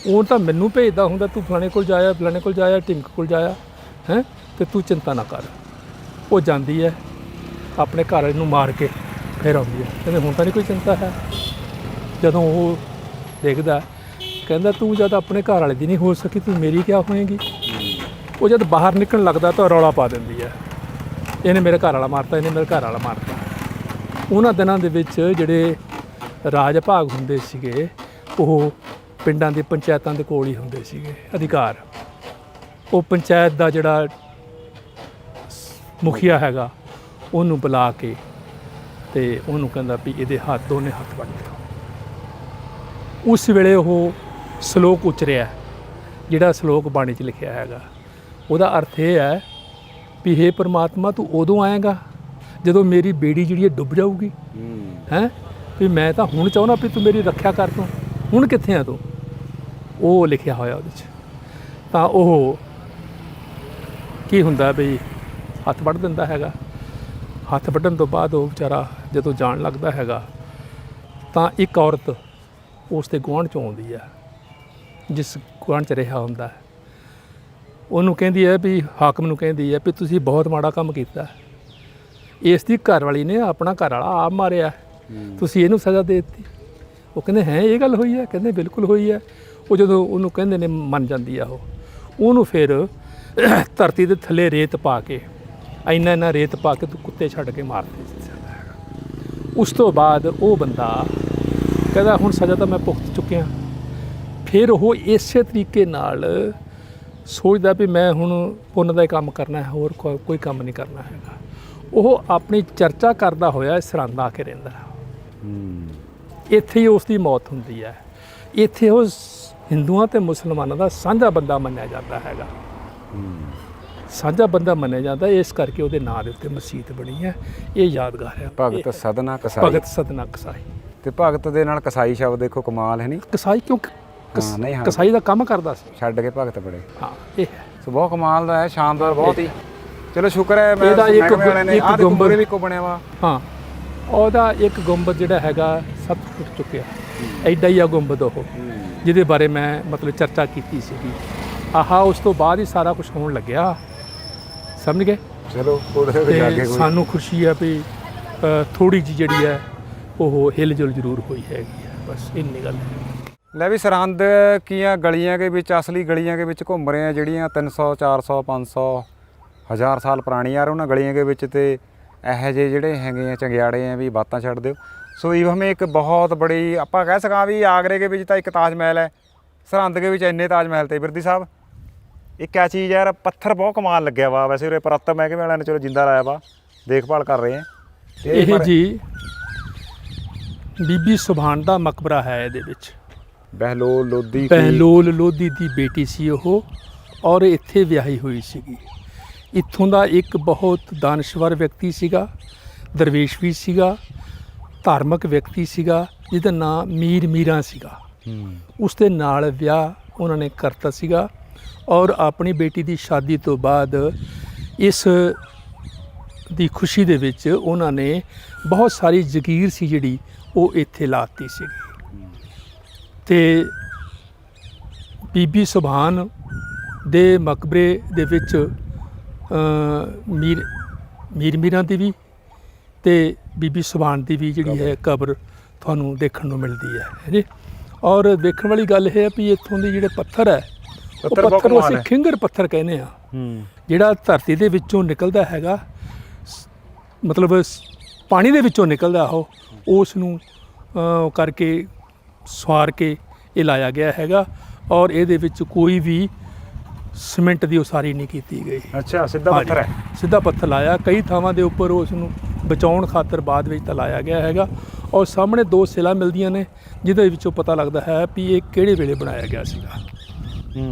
ਉਹ ਤਾਂ ਮੈਨੂੰ ਭੇਜਦਾ ਹੁੰਦਾ ਤੂੰ ਫਲਾਣੇ ਕੋਲ ਜਾਇਆ, ਫਲਾਣੇ ਕੋਲ ਜਾਇਆ, ਢਿੰਕ ਕੋਲ ਜਾਇਆ ਹੈ, ਅਤੇ ਤੂੰ ਚਿੰਤਾ ਨਾ ਕਰ। ਉਹ ਜਾਂਦੀ ਹੈ ਆਪਣੇ ਘਰ ਵਾਲੇ ਨੂੰ ਮਾਰ ਕੇ ਫਿਰ ਆਉਂਦੀ ਹੈ। ਕਹਿੰਦੇ ਹੁਣ ਤਾਂ ਨਹੀਂ ਕੋਈ ਚਿੰਤਾ ਹੈ। ਜਦੋਂ ਉਹ ਦੇਖਦਾ, ਕਹਿੰਦਾ ਤੂੰ ਜਦ ਆਪਣੇ ਘਰ ਵਾਲੇ ਦੀ ਨਹੀਂ ਹੋ ਸਕੀ ਤੂੰ ਮੇਰੀ ਕਿਆ ਹੋਏਗੀ। ਉਹ ਜਦ ਬਾਹਰ ਨਿਕਲਣ ਲੱਗਦਾ ਤਾਂ ਰੌਲਾ ਪਾ ਦਿੰਦੀ ਹੈ, ਇਹਨੇ ਮੇਰੇ ਘਰ ਵਾਲਾ ਮਾਰਤਾ, ਇਹਨੇ ਮੇਰੇ ਘਰ ਵਾਲਾ ਮਾਰਤਾ। ਉਹਨਾਂ ਦਿਨਾਂ ਦੇ ਵਿੱਚ ਜਿਹੜੇ ਰਾਜ ਭਾਗ ਹੁੰਦੇ ਸੀਗੇ ਉਹ ਪਿੰਡਾਂ ਦੇ ਪੰਚਾਇਤਾਂ ਦੇ ਕੋਲ ਹੀ ਹੁੰਦੇ ਸੀਗੇ ਅਧਿਕਾਰ। ਉਹ ਪੰਚਾਇਤ ਦਾ ਜਿਹੜਾ ਮੁਖੀਆ ਹੈਗਾ ਉਹਨੂੰ ਬੁਲਾ ਕੇ ਅਤੇ ਉਹਨੂੰ ਕਹਿੰਦਾ ਵੀ ਇਹਦੇ ਦੋਨੇ ਹੱਥ ਵੱਢ ਦਿਓ। ਉਸ ਵੇਲੇ ਉਹ ਸਲੋਕ ਉਚਰਿਆ, ਜਿਹੜਾ ਸਲੋਕ ਬਾਣੀ 'ਚ ਲਿਖਿਆ ਹੈਗਾ। ਉਹਦਾ ਅਰਥ ਇਹ ਹੈ ਵੀ ਹੇ ਪਰਮਾਤਮਾ ਤੂੰ ਉਦੋਂ ਆਏਗਾ ਜਦੋਂ ਮੇਰੀ ਬੇੜੀ ਜਿਹੜੀ ਹੈ ਡੁੱਬ ਜਾਊਗੀ ਹੈਂ, ਵੀ ਮੈਂ ਤਾਂ ਹੁਣ ਚਾਹੁੰਦਾ ਵੀ ਤੂੰ ਮੇਰੀ ਰੱਖਿਆ ਕਰ, ਤੂੰ ਹੁਣ ਕਿੱਥੇ ਆ ਤੂੰ। ਉਹ ਲਿਖਿਆ ਹੋਇਆ ਉਹਦੇ 'ਚ। ਤਾਂ ਉਹ ਕੀ ਹੁੰਦਾ ਵੀ ਹੱਥ ਵੱਢ ਦਿੰਦਾ ਹੈਗਾ। ਹੱਥ ਵੱਢਣ ਤੋਂ ਬਾਅਦ ਉਹ ਵਿਚਾਰਾ ਜਦੋਂ ਜਾਣ ਲੱਗਦਾ ਹੈਗਾ ਤਾਂ ਇੱਕ ਔਰਤ ਉਸ ਦੇ ਗੁਆਂਢ 'ਚੋਂ ਆਉਂਦੀ ਹੈ, ਜਿਸ ਗੁਆਂਢ 'ਚ ਰਿਹਾ ਹੁੰਦਾ। ਉਹਨੂੰ ਕਹਿੰਦੀ ਹੈ ਵੀ ਹਾਕਮ ਨੂੰ ਕਹਿੰਦੀ ਹੈ ਵੀ ਤੁਸੀਂ ਬਹੁਤ ਮਾੜਾ ਕੰਮ ਕੀਤਾ, ਇਸ ਦੀ ਘਰ ਵਾਲੀ ਨੇ ਆਪਣਾ ਘਰ ਵਾਲਾ ਆਪ ਮਾਰਿਆ, ਤੁਸੀਂ ਇਹਨੂੰ ਸਜ਼ਾ ਦੇ ਦਿੱਤੀ। ਉਹ ਕਹਿੰਦੇ ਹੈ ਇਹ ਗੱਲ ਹੋਈ ਹੈ? ਕਹਿੰਦੇ ਬਿਲਕੁਲ ਹੋਈ ਹੈ। ਉਹ ਜਦੋਂ ਉਹਨੂੰ ਕਹਿੰਦੇ ਨੇ ਮੰਨ ਜਾਂਦੀ ਆ ਉਹਨੂੰ ਫਿਰ ਧਰਤੀ ਦੇ ਥੱਲੇ ਰੇਤ ਪਾ ਕੇ, ਇੰਨਾ ਰੇਤ ਪਾ ਕੇ ਤੂੰ ਕੁੱਤੇ ਛੱਡ ਕੇ ਮਾਰ ਦੇ ਸਕਦਾ ਹੈਗਾ। ਉਸ ਤੋਂ ਬਾਅਦ ਉਹ ਬੰਦਾ ਕਹਿੰਦਾ ਹੁਣ ਸਜ਼ਾ ਤਾਂ ਮੈਂ ਭੁਗਤ ਚੁੱਕਿਆ। ਫਿਰ ਉਹ ਇਸੇ ਤਰੀਕੇ ਨਾਲ ਸੋਚਦਾ ਵੀ ਮੈਂ ਹੁਣ ਪੁੰਨ ਦਾ ਹੀ ਕੰਮ ਕਰਨਾ ਹੈ, ਹੋਰ ਕੋਈ ਕੰਮ ਨਹੀਂ ਕਰਨਾ ਹੈਗਾ। ਉਹ ਆਪਣੀ ਚਰਚਾ ਕਰਦਾ ਹੋਇਆ ਸਰਹੰਦ ਆ ਕੇ ਰਹਿੰਦਾ। ਇੱਥੇ ਹੀ ਉਸ ਦੀ ਮੌਤ ਹੁੰਦੀ ਹੈ। ਇੱਥੇ ਉਹ ਹਿੰਦੂਆਂ ਤੇ ਮੁਸਲਮਾਨਾਂ ਦਾ ਸਾਂਝਾ ਬੰਦਾ ਮੰਨਿਆ ਜਾਂਦਾ ਹੈਗਾ। ਸਾਂਝਾ ਬੰਦਾ ਮੰਨਿਆ ਜਾਂਦਾ, ਇਸ ਕਰਕੇ ਉਹਦੇ ਨਾਂ ਦੇ ਉੱਤੇ ਮਸਜਿਦ ਬਣੀ ਹੈ। ਇਹ ਯਾਦਗਾਰ ਹੈ। ਭਗਤ ਸਦਨਾ ਕਸਾਈ। ਭਗਤ ਸਦਨਾ ਕਸਾਈ। ਤੇ ਭਗਤ ਦੇ ਨਾਲ ਕਸਾਈ ਸ਼ਬਦ ਦੇਖੋ, ਕਮਾਲ ਹੈ ਨਹੀਂ? ਕਸਾਈ ਕਿਉਂ? ਨਹੀਂ, ਹਾਂ, ਕਸਾਈ ਦਾ ਕੰਮ ਕਰਦਾ ਸੀ, ਛੱਡ ਕੇ ਭਗਤ ਬੜੇ। ਹਾਂ, ਇਹ ਹੈ। ਸੋ ਬਹੁਤ ਕਮਾਲ ਦਾ ਹੈ, ਸ਼ਾਨਦਾਰ ਬਹੁਤ ਹੀ। ਚਲੋ ਸ਼ੁਕਰ ਹੈ ਮੈਂ ਇਹਦਾ ਇੱਕ ਗੁੰਬਦ ਵੀ ਕੋ ਬਣਿਆ ਵਾ। ਹਾਂ, ਉਹਦਾ ਇੱਕ ਗੁੰਬਦ ਜਿਹੜਾ ਹੈਗਾ 7 ਫੁੱਟ ਚੁੱਕਿਆ, ਐਡਾ ਹੀ ਆ ਗੁੰਬਦ ਉਹ, ਜਿਹਦੇ ਬਾਰੇ ਮੈਂ ਮਤਲਬ ਚਰਚਾ ਕੀਤੀ ਸੀਗੀ। ਉਸ ਤੋਂ ਬਾਅਦ ਹੀ ਸਾਰਾ ਕੁਝ ਹੋਣ ਲੱਗਿਆ, ਸਮਝ ਗਏ? ਚਲੋ ਉਹਦੇ ਵਿੱਚ ਜਾ ਕੇ ਸਾਨੂੰ ਖੁਸ਼ੀ ਹੈ ਵੀ ਥੋੜੀ ਜਿਹੀ ਜਿਹੜੀ ਹੈ ਉਹ ਹਿਲ ਜੁਲ ਜ਼ਰੂਰ ਹੋਈ ਹੈਗੀ ਹੈ, ਬਸ ਇੰਨੀ ਗੱਲ ਹੈ। ਲੈ ਵੀ ਸਰਹੰਦ ਕੀਆਂ ਗਲੀਆਂ ਦੇ ਵਿੱਚ, ਅਸਲੀ ਗਲੀਆਂ ਦੇ ਵਿੱਚ ਘੁੰਮ ਰਹੇ ਆ, ਜਿਹੜੀਆਂ 300 400 500 1000 ਸਾਲ ਪੁਰਾਣੀ ਯਾਰ, ਉਹਨਾਂ ਗਲੀਆਂ ਦੇ ਵਿੱਚ ਤੇ ਇਹੋ ਜਿਹੇ ਜਿਹੜੇ ਹੈਗੇ ਆ ਚੰਗਿਆੜੇ ਆ ਵੀ ਬਾਤਾਂ ਛੱਡ ਦਿਓ। ਸੋ ਇਹ ਹਮੇ ਇੱਕ ਬਹੁਤ ਬੜੀ, ਆਪਾਂ ਕਹਿ ਸਕਾਂ ਵੀ ਆਗਰੇ ਦੇ ਵਿੱਚ ਤਾਂ ਇੱਕ ਤਾਜ ਮਹਿਲ ਹੈ, ਸਰਹੰਦ ਦੇ ਵਿੱਚ ਇੰਨੇ ਤਾਜ ਮਹਿਲ ਤੇ ਬਿਰਦੀ ਸਾਹਿਬ। ਇਹ ਕਿਆ ਚੀਜ਼ ਯਾਰ, ਪੱਥਰ ਬਹੁਤ ਕਮਾਲ ਲੱਗਿਆ ਵਾ। ਵੈਸੇ ਉਰੇ ਪੁਰਾਤਨ ਮਹਿਕਮੇ ਵਾਲਿਆਂ ਨੇ ਚਲੋ ਜਿੰਦਾ ਲਾਇਆ ਵਾ, ਦੇਖਭਾਲ ਕਰ ਰਹੇ ਆ। ਇਹ ਜੀ ਬੀਬੀ ਸੁਭਾਨ ਦਾ ਮਕਬਰਾ ਹੈ। ਇਹਦੇ ਵਿੱਚ ਬਹਿਲੋਲ ਲੋਧੀ ਦੀ ਬੇਟੀ ਸੀ ਉਹ, ਔਰ ਇੱਥੇ ਵਿਆਹੀ ਹੋਈ ਸੀਗੀ। ਇੱਥੋਂ ਦਾ ਇੱਕ ਬਹੁਤ ਦਾਨਸ਼ਵਰ ਵਿਅਕਤੀ ਸੀਗਾ, ਦਰਵੇਸ਼ ਵੀ ਸੀਗਾ, ਧਾਰਮਿਕ ਵਿਅਕਤੀ ਸੀਗਾ, ਜਿਹਦਾ ਨਾਮ ਮੀਰ ਮੀਰਾ ਸੀਗਾ। ਉਸ ਦੇ ਨਾਲ ਵਿਆਹ ਉਹਨਾਂ ਨੇ ਕਰਤਾ ਸੀਗਾ, ਔਰ ਆਪਣੀ ਬੇਟੀ ਦੀ ਸ਼ਾਦੀ ਤੋਂ ਬਾਅਦ ਇਸ ਦੀ ਖੁਸ਼ੀ ਦੇ ਵਿੱਚ ਉਹਨਾਂ ਨੇ ਬਹੁਤ ਸਾਰੀ ਜ਼ਗੀਰ ਸੀ ਜਿਹੜੀ ਉਹ ਇੱਥੇ ਲਾਤੀ ਸੀਗੀ। ਤੇ ਬੀਬੀ ਸੁਭਾਨ ਦੇ ਮਕਬਰੇ ਦੇ ਵਿੱਚ ਮੀਰ ਮੀਰਾਂ ਦੀ ਵੀ ਤੇ ਬੀਬੀ ਸੁਭਾਨ ਦੀ ਵੀ ਜਿਹੜੀ ਹੈ ਕਬਰ ਤੁਹਾਨੂੰ ਦੇਖਣ ਨੂੰ ਮਿਲਦੀ ਹੈ ਜੀ। ਔਰ ਦੇਖਣ ਵਾਲੀ ਗੱਲ ਇਹ ਹੈ ਵੀ ਇੱਥੋਂ ਦੇ ਜਿਹੜੇ ਪੱਥਰ ਹੈ, ਉਹ ਪੱਥਰ ਅਸੀਂ ਖਿੰਗਰ ਪੱਥਰ ਕਹਿੰਦੇ ਆ, ਜਿਹੜਾ ਧਰਤੀ ਦੇ ਵਿੱਚੋਂ ਨਿਕਲਦਾ ਹੈਗਾ, ਮਤਲਬ ਪਾਣੀ ਦੇ ਵਿੱਚੋਂ ਨਿਕਲਦਾ ਉਹ, ਉਸ ਨੂੰ ਕਰਕੇ ਸਵਾਰ ਕੇ ਇਹ ਲਾਇਆ ਗਿਆ ਹੈਗਾ। ਔਰ ਇਹਦੇ ਵਿੱਚ ਕੋਈ ਵੀ ਸੀਮੈਂਟ ਦੀ ਉਸਾਰੀ ਨਹੀਂ ਕੀਤੀ ਗਈ। ਅੱਛਾ, ਸਿੱਧਾ ਪੱਥਰ ਹੈ? ਸਿੱਧਾ ਪੱਥਰ ਲਾਇਆ। ਕਈ ਥਾਵਾਂ ਦੇ ਉੱਪਰ ਉਸ ਨੂੰ ਬਚਾਉਣ ਖਾਤਰ ਬਾਅਦ ਵਿੱਚ ਤਾਂ ਲਾਇਆ ਗਿਆ ਹੈਗਾ। ਔਰ ਸਾਹਮਣੇ 2 ਸਿਲਾ ਮਿਲਦੀਆਂ ਨੇ, ਜਿਹਦੇ ਵਿੱਚੋਂ ਪਤਾ ਲੱਗਦਾ ਹੈ ਵੀ ਇਹ ਕਿਹੜੇ ਵੇਲੇ ਬਣਾਇਆ ਗਿਆ ਸੀਗਾ।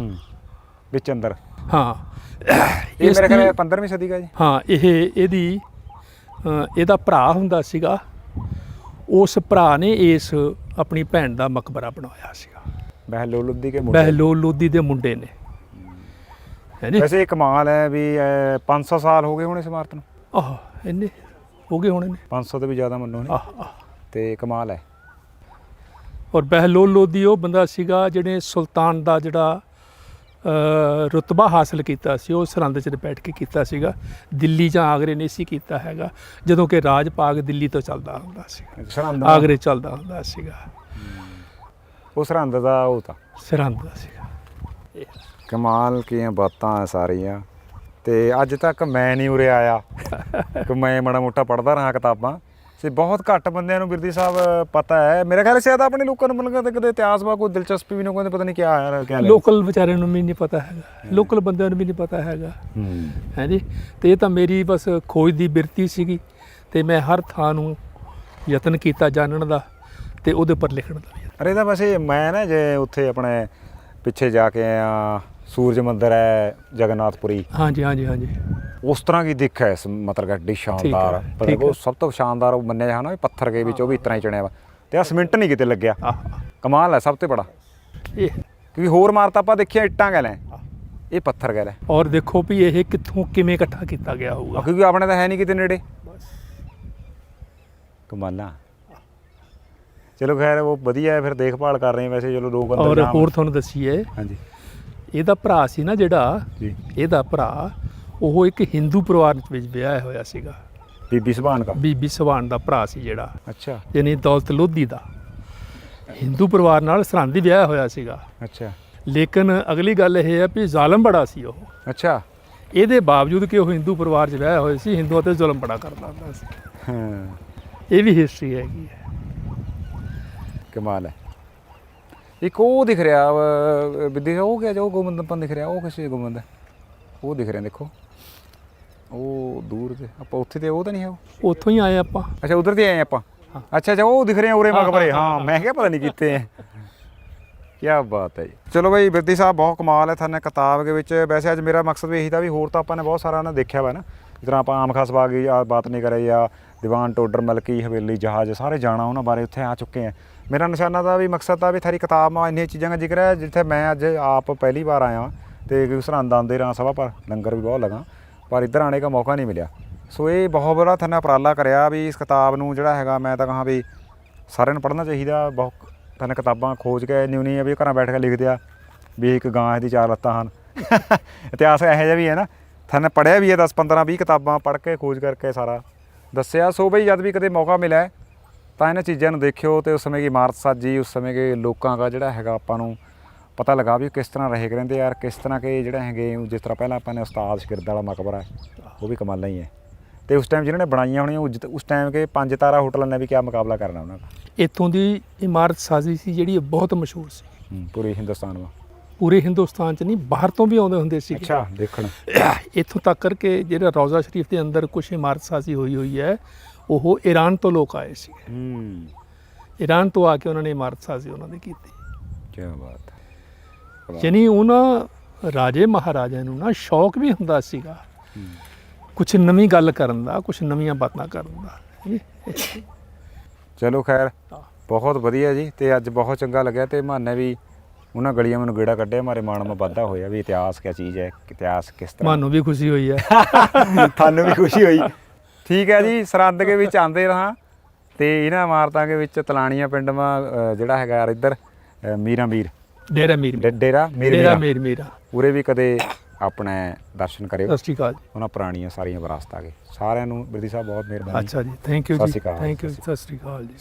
ਵਿੱਚ ਅੰਦਰ। ਹਾਂ, ਇਹ ਮੇਰੇ ਖਿਆਲ 15ਵੀਂ ਸਦੀ ਦਾ ਜੀ। ਹਾਂ, ਇਹਦਾ ਭਰਾ ਹੁੰਦਾ ਸੀਗਾ। ਉਸ ਭਰਾ ਨੇ ਇਸ ਆਪਣੀ ਭੈਣ ਦਾ ਮਕਬਰਾ ਬਣਾਇਆ ਸੀਗਾ। ਬਹਿਲੋਲ ਲੋਧੀ ਦੇ ਮੁੰਡੇ ਨੇ। ਵੈਸੇ ਇਹ ਕਮਾਲ ਹੈ ਵੀ 500 ਸਾਲ ਹੋ ਗਏ ਹੋਣੇ ਇਸ ਇਮਾਰਤ ਨੂੰ। ਇੰਨੇ ਹੋ ਗਏ ਹੋਣੇ ਨੇ, 500 ਤੋਂ ਵੀ ਜ਼ਿਆਦਾ ਮੰਨੋ ਨੇ। ਤੇ ਕਮਾਲ ਹੈ। ਔਰ ਬਹਿਲੋਲ ਲੋਧੀ ਉਹ ਬੰਦਾ ਸੀਗਾ ਜਿਹਨੇ ਸੁਲਤਾਨ ਦਾ ਜਿਹੜਾ ਰੁਤਬਾ ਹਾਸਲ ਕੀਤਾ ਸੀ, ਉਹ ਸਰਹੰਦ 'ਚ ਬੈਠ ਕੇ ਕੀਤਾ ਸੀਗਾ। ਦਿੱਲੀ ਜਾਂ ਆਗਰੇ ਨਹੀਂ ਸੀ ਕੀਤਾ ਹੈਗਾ, ਜਦੋਂ ਕਿ ਰਾਜ ਭਾਗ ਦਿੱਲੀ ਤੋਂ ਚੱਲਦਾ ਹੁੰਦਾ ਸੀ, ਆਗਰੇ ਚੱਲਦਾ ਹੁੰਦਾ ਸੀਗਾ। ਉਹ ਸਰਹੰਦ ਦਾ, ਉਹ ਤਾਂ ਸਰਹੰਦ ਦਾ ਸੀਗਾ। ਕਮਾਲ ਕੀਆਂ ਬਾਤਾਂ ਸਾਰੀਆਂ। ਤੇ ਅੱਜ ਤੱਕ ਮੈਂ ਨਹੀਂ ਉਰੇ ਆਇਆ ਕਿ ਮੈਂ ਮਾੜਾ ਮੋਟਾ ਪੜ੍ਹਦਾ ਰਹਾ ਕਿਤਾਬਾਂ, ਤੇ ਬਹੁਤ ਘੱਟ ਬੰਦਿਆਂ ਨੂੰ ਬਿਰਦੀ ਸਾਹਿਬ ਪਤਾ ਹੈ। ਮੇਰੇ ਖਿਆਲ ਸ਼ਾਇਦ ਆਪਣੇ ਲੋਕਾਂ ਨੂੰ ਮਤਲਬ ਕਦੇ ਇਤਿਹਾਸ ਬਾਰੇ ਕੋਈ ਦਿਲਚਸਪੀ ਵੀ ਨਹੀਂ, ਕਹਿੰਦੇ ਪਤਾ ਨਹੀਂ ਕੀ ਆ ਰਿਹਾ। ਲੋਕਲ ਵਿਚਾਰਿਆਂ ਨੂੰ ਵੀ ਨਹੀਂ ਪਤਾ ਹੈਗਾ, ਲੋਕਲ ਬੰਦਿਆਂ ਨੂੰ ਵੀ ਨਹੀਂ ਪਤਾ ਹੈਗਾ ਹੈ ਜੀ। ਤੇ ਇਹ ਤਾਂ ਮੇਰੀ ਬਸ ਖੋਜ ਦੀ ਬਿਰਤੀ ਸੀਗੀ, ਤੇ ਮੈਂ ਹਰ ਥਾਂ ਨੂੰ ਯਤਨ ਕੀਤਾ ਜਾਣਨ ਦਾ ਤੇ ਉਹਦੇ ਉੱਪਰ ਲਿਖਣ ਦਾ। ਅਰੇ ਤਾਂ ਵੈਸੇ ਮੈਂ ਨਾ ਜੇ ਉੱਥੇ ਆਪਣੇ ਪਿੱਛੇ ਜਾ ਕੇ ਆਇਆ, ਸੂਰਜ ਮੰਦਰ ਹੈ ਜਗਨਨਾਥਪੁਰੀ। ਹਾਂਜੀ। ਉਸ ਤਰ੍ਹਾਂ ਦੀ ਦਿੱਖ ਹੈ, ਮਤਲਬ ਐਡੀ ਸ਼ਾਨਦਾਰ। ਉਹ ਸਭ ਤੋਂ ਸ਼ਾਨਦਾਰ ਉਹ ਮੰਨਿਆ ਜਾਂਦਾ ਵੀ ਪੱਥਰ ਦੇ ਵਿੱਚ ਉਹ ਵੀ ਇਸ ਤਰ੍ਹਾਂ ਹੀ ਚਣਿਆ ਵਾ, ਤੇ ਆ ਸੀਮੈਂਟ ਨਹੀਂ ਕਿਤੇ ਲੱਗਿਆ। ਕਮਾਲ ਹੈ ਸਭ ਤੋਂ ਬੜਾ ਇਹ, ਕਿਉਂਕਿ ਹੋਰ ਇਮਾਰਤ ਆਪਾਂ ਦੇਖਿਆ ਇੱਟਾਂ ਗੈਲ ਹੈ, ਇਹ ਪੱਥਰ ਗੈਲ ਹੈ। ਔਰ ਦੇਖੋ ਵੀ ਇਹ ਕਿੱਥੋਂ ਕਿਵੇਂ ਇਕੱਠਾ ਕੀਤਾ ਗਿਆ ਹੋਊਗਾ, ਕਿਉਂਕਿ ਆਪਣੇ ਤਾਂ ਹੈ ਨਹੀਂ ਕਿਤੇ ਨੇੜੇ। ਕਮਾਲਾਂ। ਚਲੋ ਖੈਰ ਉਹ ਵਧੀਆ ਹੈ, ਫਿਰ ਦੇਖਭਾਲ ਕਰ ਰਹੇ ਵੈਸੇ। ਚਲੋ 2 ਬੰਦੇ। ਔਰ ਹੋਰ ਤੁਹਾਨੂੰ ਦੱਸੀਏ, ਹਾਂਜੀ, ਇਹਦਾ ਭਰਾ ਸੀ ਨਾ ਜਿਹੜਾ, ਇਹਦਾ ਭਰਾ ਉਹ ਇੱਕ ਹਿੰਦੂ ਪਰਿਵਾਰ ਵਿੱਚ ਵਿਆਹਿਆ ਹੋਇਆ ਸੀਗਾ। ਬੀਬੀ ਸੁਭਾਨ ਦਾ ਭਰਾ ਸੀ ਜਿਹੜਾ। ਅੱਛਾ। ਯਾਨੀ ਦੌਲਤ ਲੋਧੀ ਦਾ ਹਿੰਦੂ ਪਰਿਵਾਰ ਨਾਲ ਸਰਹੰਦ ਹੀ ਵਿਆਹਿਆ ਹੋਇਆ ਸੀਗਾ। ਅੱਛਾ। ਲੇਕਿਨ ਅਗਲੀ ਗੱਲ ਇਹ ਹੈ ਵੀ ਜ਼ਾਲਮ ਬੜਾ ਸੀ ਉਹ। ਅੱਛਾ। ਇਹਦੇ ਬਾਵਜੂਦ ਕਿ ਉਹ ਹਿੰਦੂ ਪਰਿਵਾਰ 'ਚ ਵਿਆਹਿਆ ਹੋਇਆ ਸੀ, ਹਿੰਦੂਆਂ 'ਤੇ ਜ਼ੁਲਮ ਬੜਾ ਕਰਦਾ ਹੁੰਦਾ ਸੀ। ਇਹ ਵੀ ਹਿਸਟਰੀ ਹੈਗੀ ਹੈ। ਕਮਾਲ ਹੈ। ਇੱਕ ਉਹ ਦਿਖ ਰਿਹਾ ਵਿਦਿਆ, ਉਹ ਗਿਆ ਜੋ ਗੋਬਿੰਦ ਆਪਾਂ ਦਿਖ ਰਿਹਾ, ਉਹ ਕਿਸੇ ਗੋਬਿੰਦ ਹੈ, ਉਹ ਦਿਖ ਰਿਹਾ ਦੇਖੋ, ਉਹ ਦੂਰ ਤੇ ਆਪਾਂ ਉੱਥੇ ਤੇ ਉਹ ਤਾਂ ਨਹੀਂ ਹੈ, ਉਹ ਉੱਥੋਂ ਹੀ ਆਏ ਆਪਾਂ। ਅੱਛਾ, ਉਧਰ ਤੇ ਆਏ ਆਪਾਂ। ਅੱਛਾ, ਉਹ ਦਿਖ ਰਹੇ ਉਰੇ ਮਕਬਰੇ। ਹਾਂ, ਮੈਂ ਕਿਹਾ ਪਤਾ ਨਹੀਂ ਕਿੱਥੇ ਹੈ। ਕੀ ਬਾਤ ਹੈ ਜੀ। ਚਲੋ ਬਾਈ ਬਿਰਦੀ ਸਾਹਿਬ ਬਹੁਤ ਕਮਾਲ ਹੈ ਤੁਹਾਨੂੰ ਕਿਤਾਬ ਦੇ ਵਿੱਚ। ਵੈਸੇ ਅੱਜ ਮੇਰਾ ਮਕਸਦ ਵੀ ਇਹੀ ਤਾਂ ਵੀ ਹੋਰ ਤਾਂ ਆਪਾਂ ਨੇ ਬਹੁਤ ਸਾਰਾ ਨਾ ਦੇਖਿਆ ਵਾ ਨਾ, ਜਿਸ ਤਰ੍ਹਾਂ ਆਪਾਂ ਆਮ ਖਾਸ ਬਾਗ ਦੀ ਬਾਤ ਨਹੀਂ ਕਰੀ ਜਾਂ ਦੀਵਾਨ ਟੋਡਰ ਮਲਕੀ ਹਵੇਲੀ ਜਹਾਜ਼ ਸਾਰੇ ਜਾਣਾ ਉਹਨਾਂ ਬਾਰੇ ਉੱਥੇ ਆ ਚੁੱਕੇ ਆ। ਮੇਰਾ ਨਿਸ਼ਾਨਾ ਦਾ ਵੀ ਮਕਸਦ ਤਾਂ ਵੀ ਥਾਰੀ ਕਿਤਾਬ ਮਾ ਇੰਨੀਆਂ ਚੀਜ਼ਾਂ ਦਾ ਜ਼ਿਕਰ ਹੈ ਜਿੱਥੇ ਮੈਂ ਅੱਜ ਆਪ ਪਹਿਲੀ ਵਾਰ ਆਇਆ ਅਤੇ ਸਰਹੰਦ ਆਉਂਦੇ ਰਹਾਂ ਸਭਾ ਪਰ ਲੰਗਰ ਵੀ ਬਹੁਤ ਲਗਾ, ਪਰ ਇੱਧਰ ਆਣੇ ਦਾ ਮੌਕਾ ਨਹੀਂ ਮਿਲਿਆ। ਸੋ ਇਹ ਬਹੁਤ ਬੜਾ ਥਾਨੇ ਉਪਰਾਲਾ ਕਰਿਆ ਵੀ ਇਸ ਕਿਤਾਬ ਨੂੰ ਜਿਹੜਾ ਹੈਗਾ ਮੈਂ ਤਾਂ ਕਹਾਂ ਵੀ ਸਾਰਿਆਂ ਨੂੰ ਪੜ੍ਹਨਾ ਚਾਹੀਦਾ। ਬਹੁਤ ਥਾਨੇ ਕਿਤਾਬਾਂ ਖੋਜ ਕੇ ਨਿਊ ਆ ਵੀ ਘਰਾਂ ਬੈਠ ਕੇ ਲਿਖਦੇ ਆ ਵੀ ਇੱਕ ਗਾਂ ਦੀ 4 ਲੱਤਾਂ ਹਨ। ਇਤਿਹਾਸ ਇਹੋ ਜਿਹਾ ਵੀ ਹੈ ਨਾ, ਥਾਨੇ ਪੜ੍ਹਿਆ ਵੀ ਹੈ 10 15 20 ਕਿਤਾਬਾਂ ਪੜ੍ਹ ਕੇ ਖੋਜ ਕਰਕੇ ਸਾਰਾ ਦੱਸਿਆ। ਸੋ ਬਈ ਜਦ ਵੀ ਕਦੇ ਮੌਕਾ ਮਿਲਿਆ ਤਾਂ ਇਹਨਾਂ ਚੀਜ਼ਾਂ ਨੂੰ ਦੇਖਿਓ ਅਤੇ ਉਸ ਸਮੇਂ ਦੀ ਇਮਾਰਤ ਸਾਜੀ, ਉਸ ਸਮੇਂ ਦੇ ਲੋਕਾਂ ਦਾ ਜਿਹੜਾ ਹੈਗਾ ਆਪਾਂ ਨੂੰ ਪਤਾ ਲੱਗਾ ਵੀ ਕਿਸ ਤਰ੍ਹਾਂ ਰਹੇ ਰਹਿੰਦੇ ਯਾਰ, ਕਿਸ ਤਰ੍ਹਾਂ ਕੇ ਜਿਹੜੇ ਹੈਗੇ ਜਿਸ ਤਰ੍ਹਾਂ ਪਹਿਲਾਂ ਆਪਾਂ ਨੇ ਉਸਤਾਦ ਸ਼ਾਗਿਰਦ ਵਾਲਾ ਮਕਬਰਾ ਉਹ ਵੀ ਕਮਾਲਾਂ ਹੀ ਹੈ। ਅਤੇ ਉਸ ਟਾਈਮ ਜਿਹਨਾਂ ਨੇ ਬਣਾਈਆਂ ਹੋਣੀਆਂ ਉਸ ਟਾਈਮ ਕੇ 5 ਤਾਰਾ ਹੋਟਲਾਂ ਨੇ ਵੀ ਕਿਆ ਮੁਕਾਬਲਾ ਕਰਨਾ ਉਹਨਾਂ ਦਾ। ਇੱਥੋਂ ਦੀ ਇਮਾਰਤ ਸਾਜ਼ੀ ਸੀ ਜਿਹੜੀ ਬਹੁਤ ਮਸ਼ਹੂਰ ਸੀ ਪੂਰੇ ਹਿੰਦੁਸਤਾਨ ਵਿੱਚ। ਪੂਰੇ ਹਿੰਦੁਸਤਾਨ 'ਚ ਨਹੀਂ, ਬਾਹਰ ਤੋਂ ਵੀ ਆਉਂਦੇ ਹੁੰਦੇ ਸੀ। ਅੱਛਾ ਦੇਖਣ ਇੱਥੋਂ ਤੱਕ ਕਰਕੇ ਜਿਹੜਾ ਰੌਜ਼ਾ ਸ਼ਰੀਫ ਦੇ ਅੰਦਰ ਕੁਛ ਇਮਾਰਤ ਸਾਜ਼ੀ ਹੋਈ ਹੈ ਉਹ ਈਰਾਨ ਤੋਂ ਲੋਕ ਆਏ ਸੀ। ਈਰਾਨ ਤੋਂ ਆ ਕੇ ਉਹਨਾਂ ਨੇ ਇਮਾਰਤ ਸਾਜ਼ੀ ਉਹਨਾਂ ਦੀ ਕੀਤੀ। ਕੀ ਬਾਤ ਹੈ। ਯਾਨੀ ਉਹਨਾਂ ਰਾਜੇ ਮਹਾਰਾਜਿਆਂ ਨੂੰ ਨਾ ਸ਼ੌਕ ਵੀ ਹੁੰਦਾ ਸੀਗਾ ਕੁਛ ਨਵੀਂ ਗੱਲ ਕਰਨ ਦਾ, ਕੁਛ ਨਵੀਆਂ ਬਾਤਾਂ ਕਰਨ ਦਾ। ਚਲੋ ਖੈਰ ਬਹੁਤ ਵਧੀਆ ਜੀ। ਅਤੇ ਅੱਜ ਬਹੁਤ ਚੰਗਾ ਲੱਗਿਆ ਅਤੇ ਮਾਨੇ ਵੀ ਉਹਨਾਂ ਗਲੀਆਂ ਮੈਨੂੰ ਗੇੜਾ ਕੱਢਿਆ, ਮਾਰੇ ਮਾਣ ਮੈਂ ਵਾਧਾ ਹੋਇਆ ਵੀ ਇਤਿਹਾਸ ਕਿਆ ਚੀਜ਼ ਹੈ, ਇਤਿਹਾਸ ਕਿਸ ਤਰ੍ਹਾਂ। ਮੈਨੂੰ ਵੀ ਖੁਸ਼ੀ ਹੋਈ ਹੈ। ਤੁਹਾਨੂੰ ਵੀ ਖੁਸ਼ੀ ਹੋਈ। ਠੀਕ ਹੈ ਜੀ। ਸਰਹੰਦ ਦੇ ਵਿੱਚ ਆਉਂਦੇ ਰਹਾਂ ਅਤੇ ਇਹਨਾਂ ਇਮਾਰਤਾਂ ਦੇ ਵਿੱਚ ਤਲਾਣੀਆਂ ਪਿੰਡ ਮਾ ਜਿਹੜਾ ਹੈਗਾ ਯਾਰ ਇੱਧਰ ਮੀਰਾਂ ਮੀਰ ਡੇਰਾ ਮੀਰ ਡੇਰਾ ਮੀਰਾ ਉਰੇ ਵੀ ਕਦੇ ਆਪਣੇ ਦਰਸ਼ਨ ਕਰਿਓ। ਸਤਿ ਸ਼੍ਰੀ ਅਕਾਲ ਜੀ। ਉਹਨਾਂ ਪੁਰਾਣੀਆਂ ਸਾਰੀਆਂ ਵਿਰਾਸਤਾਂ ਕੇ ਸਾਰਿਆਂ ਨੂੰ ਬਿਰਦੀ ਸਾਹਿਬ ਬਹੁਤ ਮਿਹਰਬਾਨੀ। ਅੱਛਾ ਜੀ, ਥੈਂਕ ਯੂ ਸਤਿ ਜੀ, ਸ਼੍ਰੀ ਅਕਾਲ। ਥੈਂਕ ਯੂ, ਸਤਿ ਸ਼੍ਰੀ ਅਕਾਲ ਜੀ।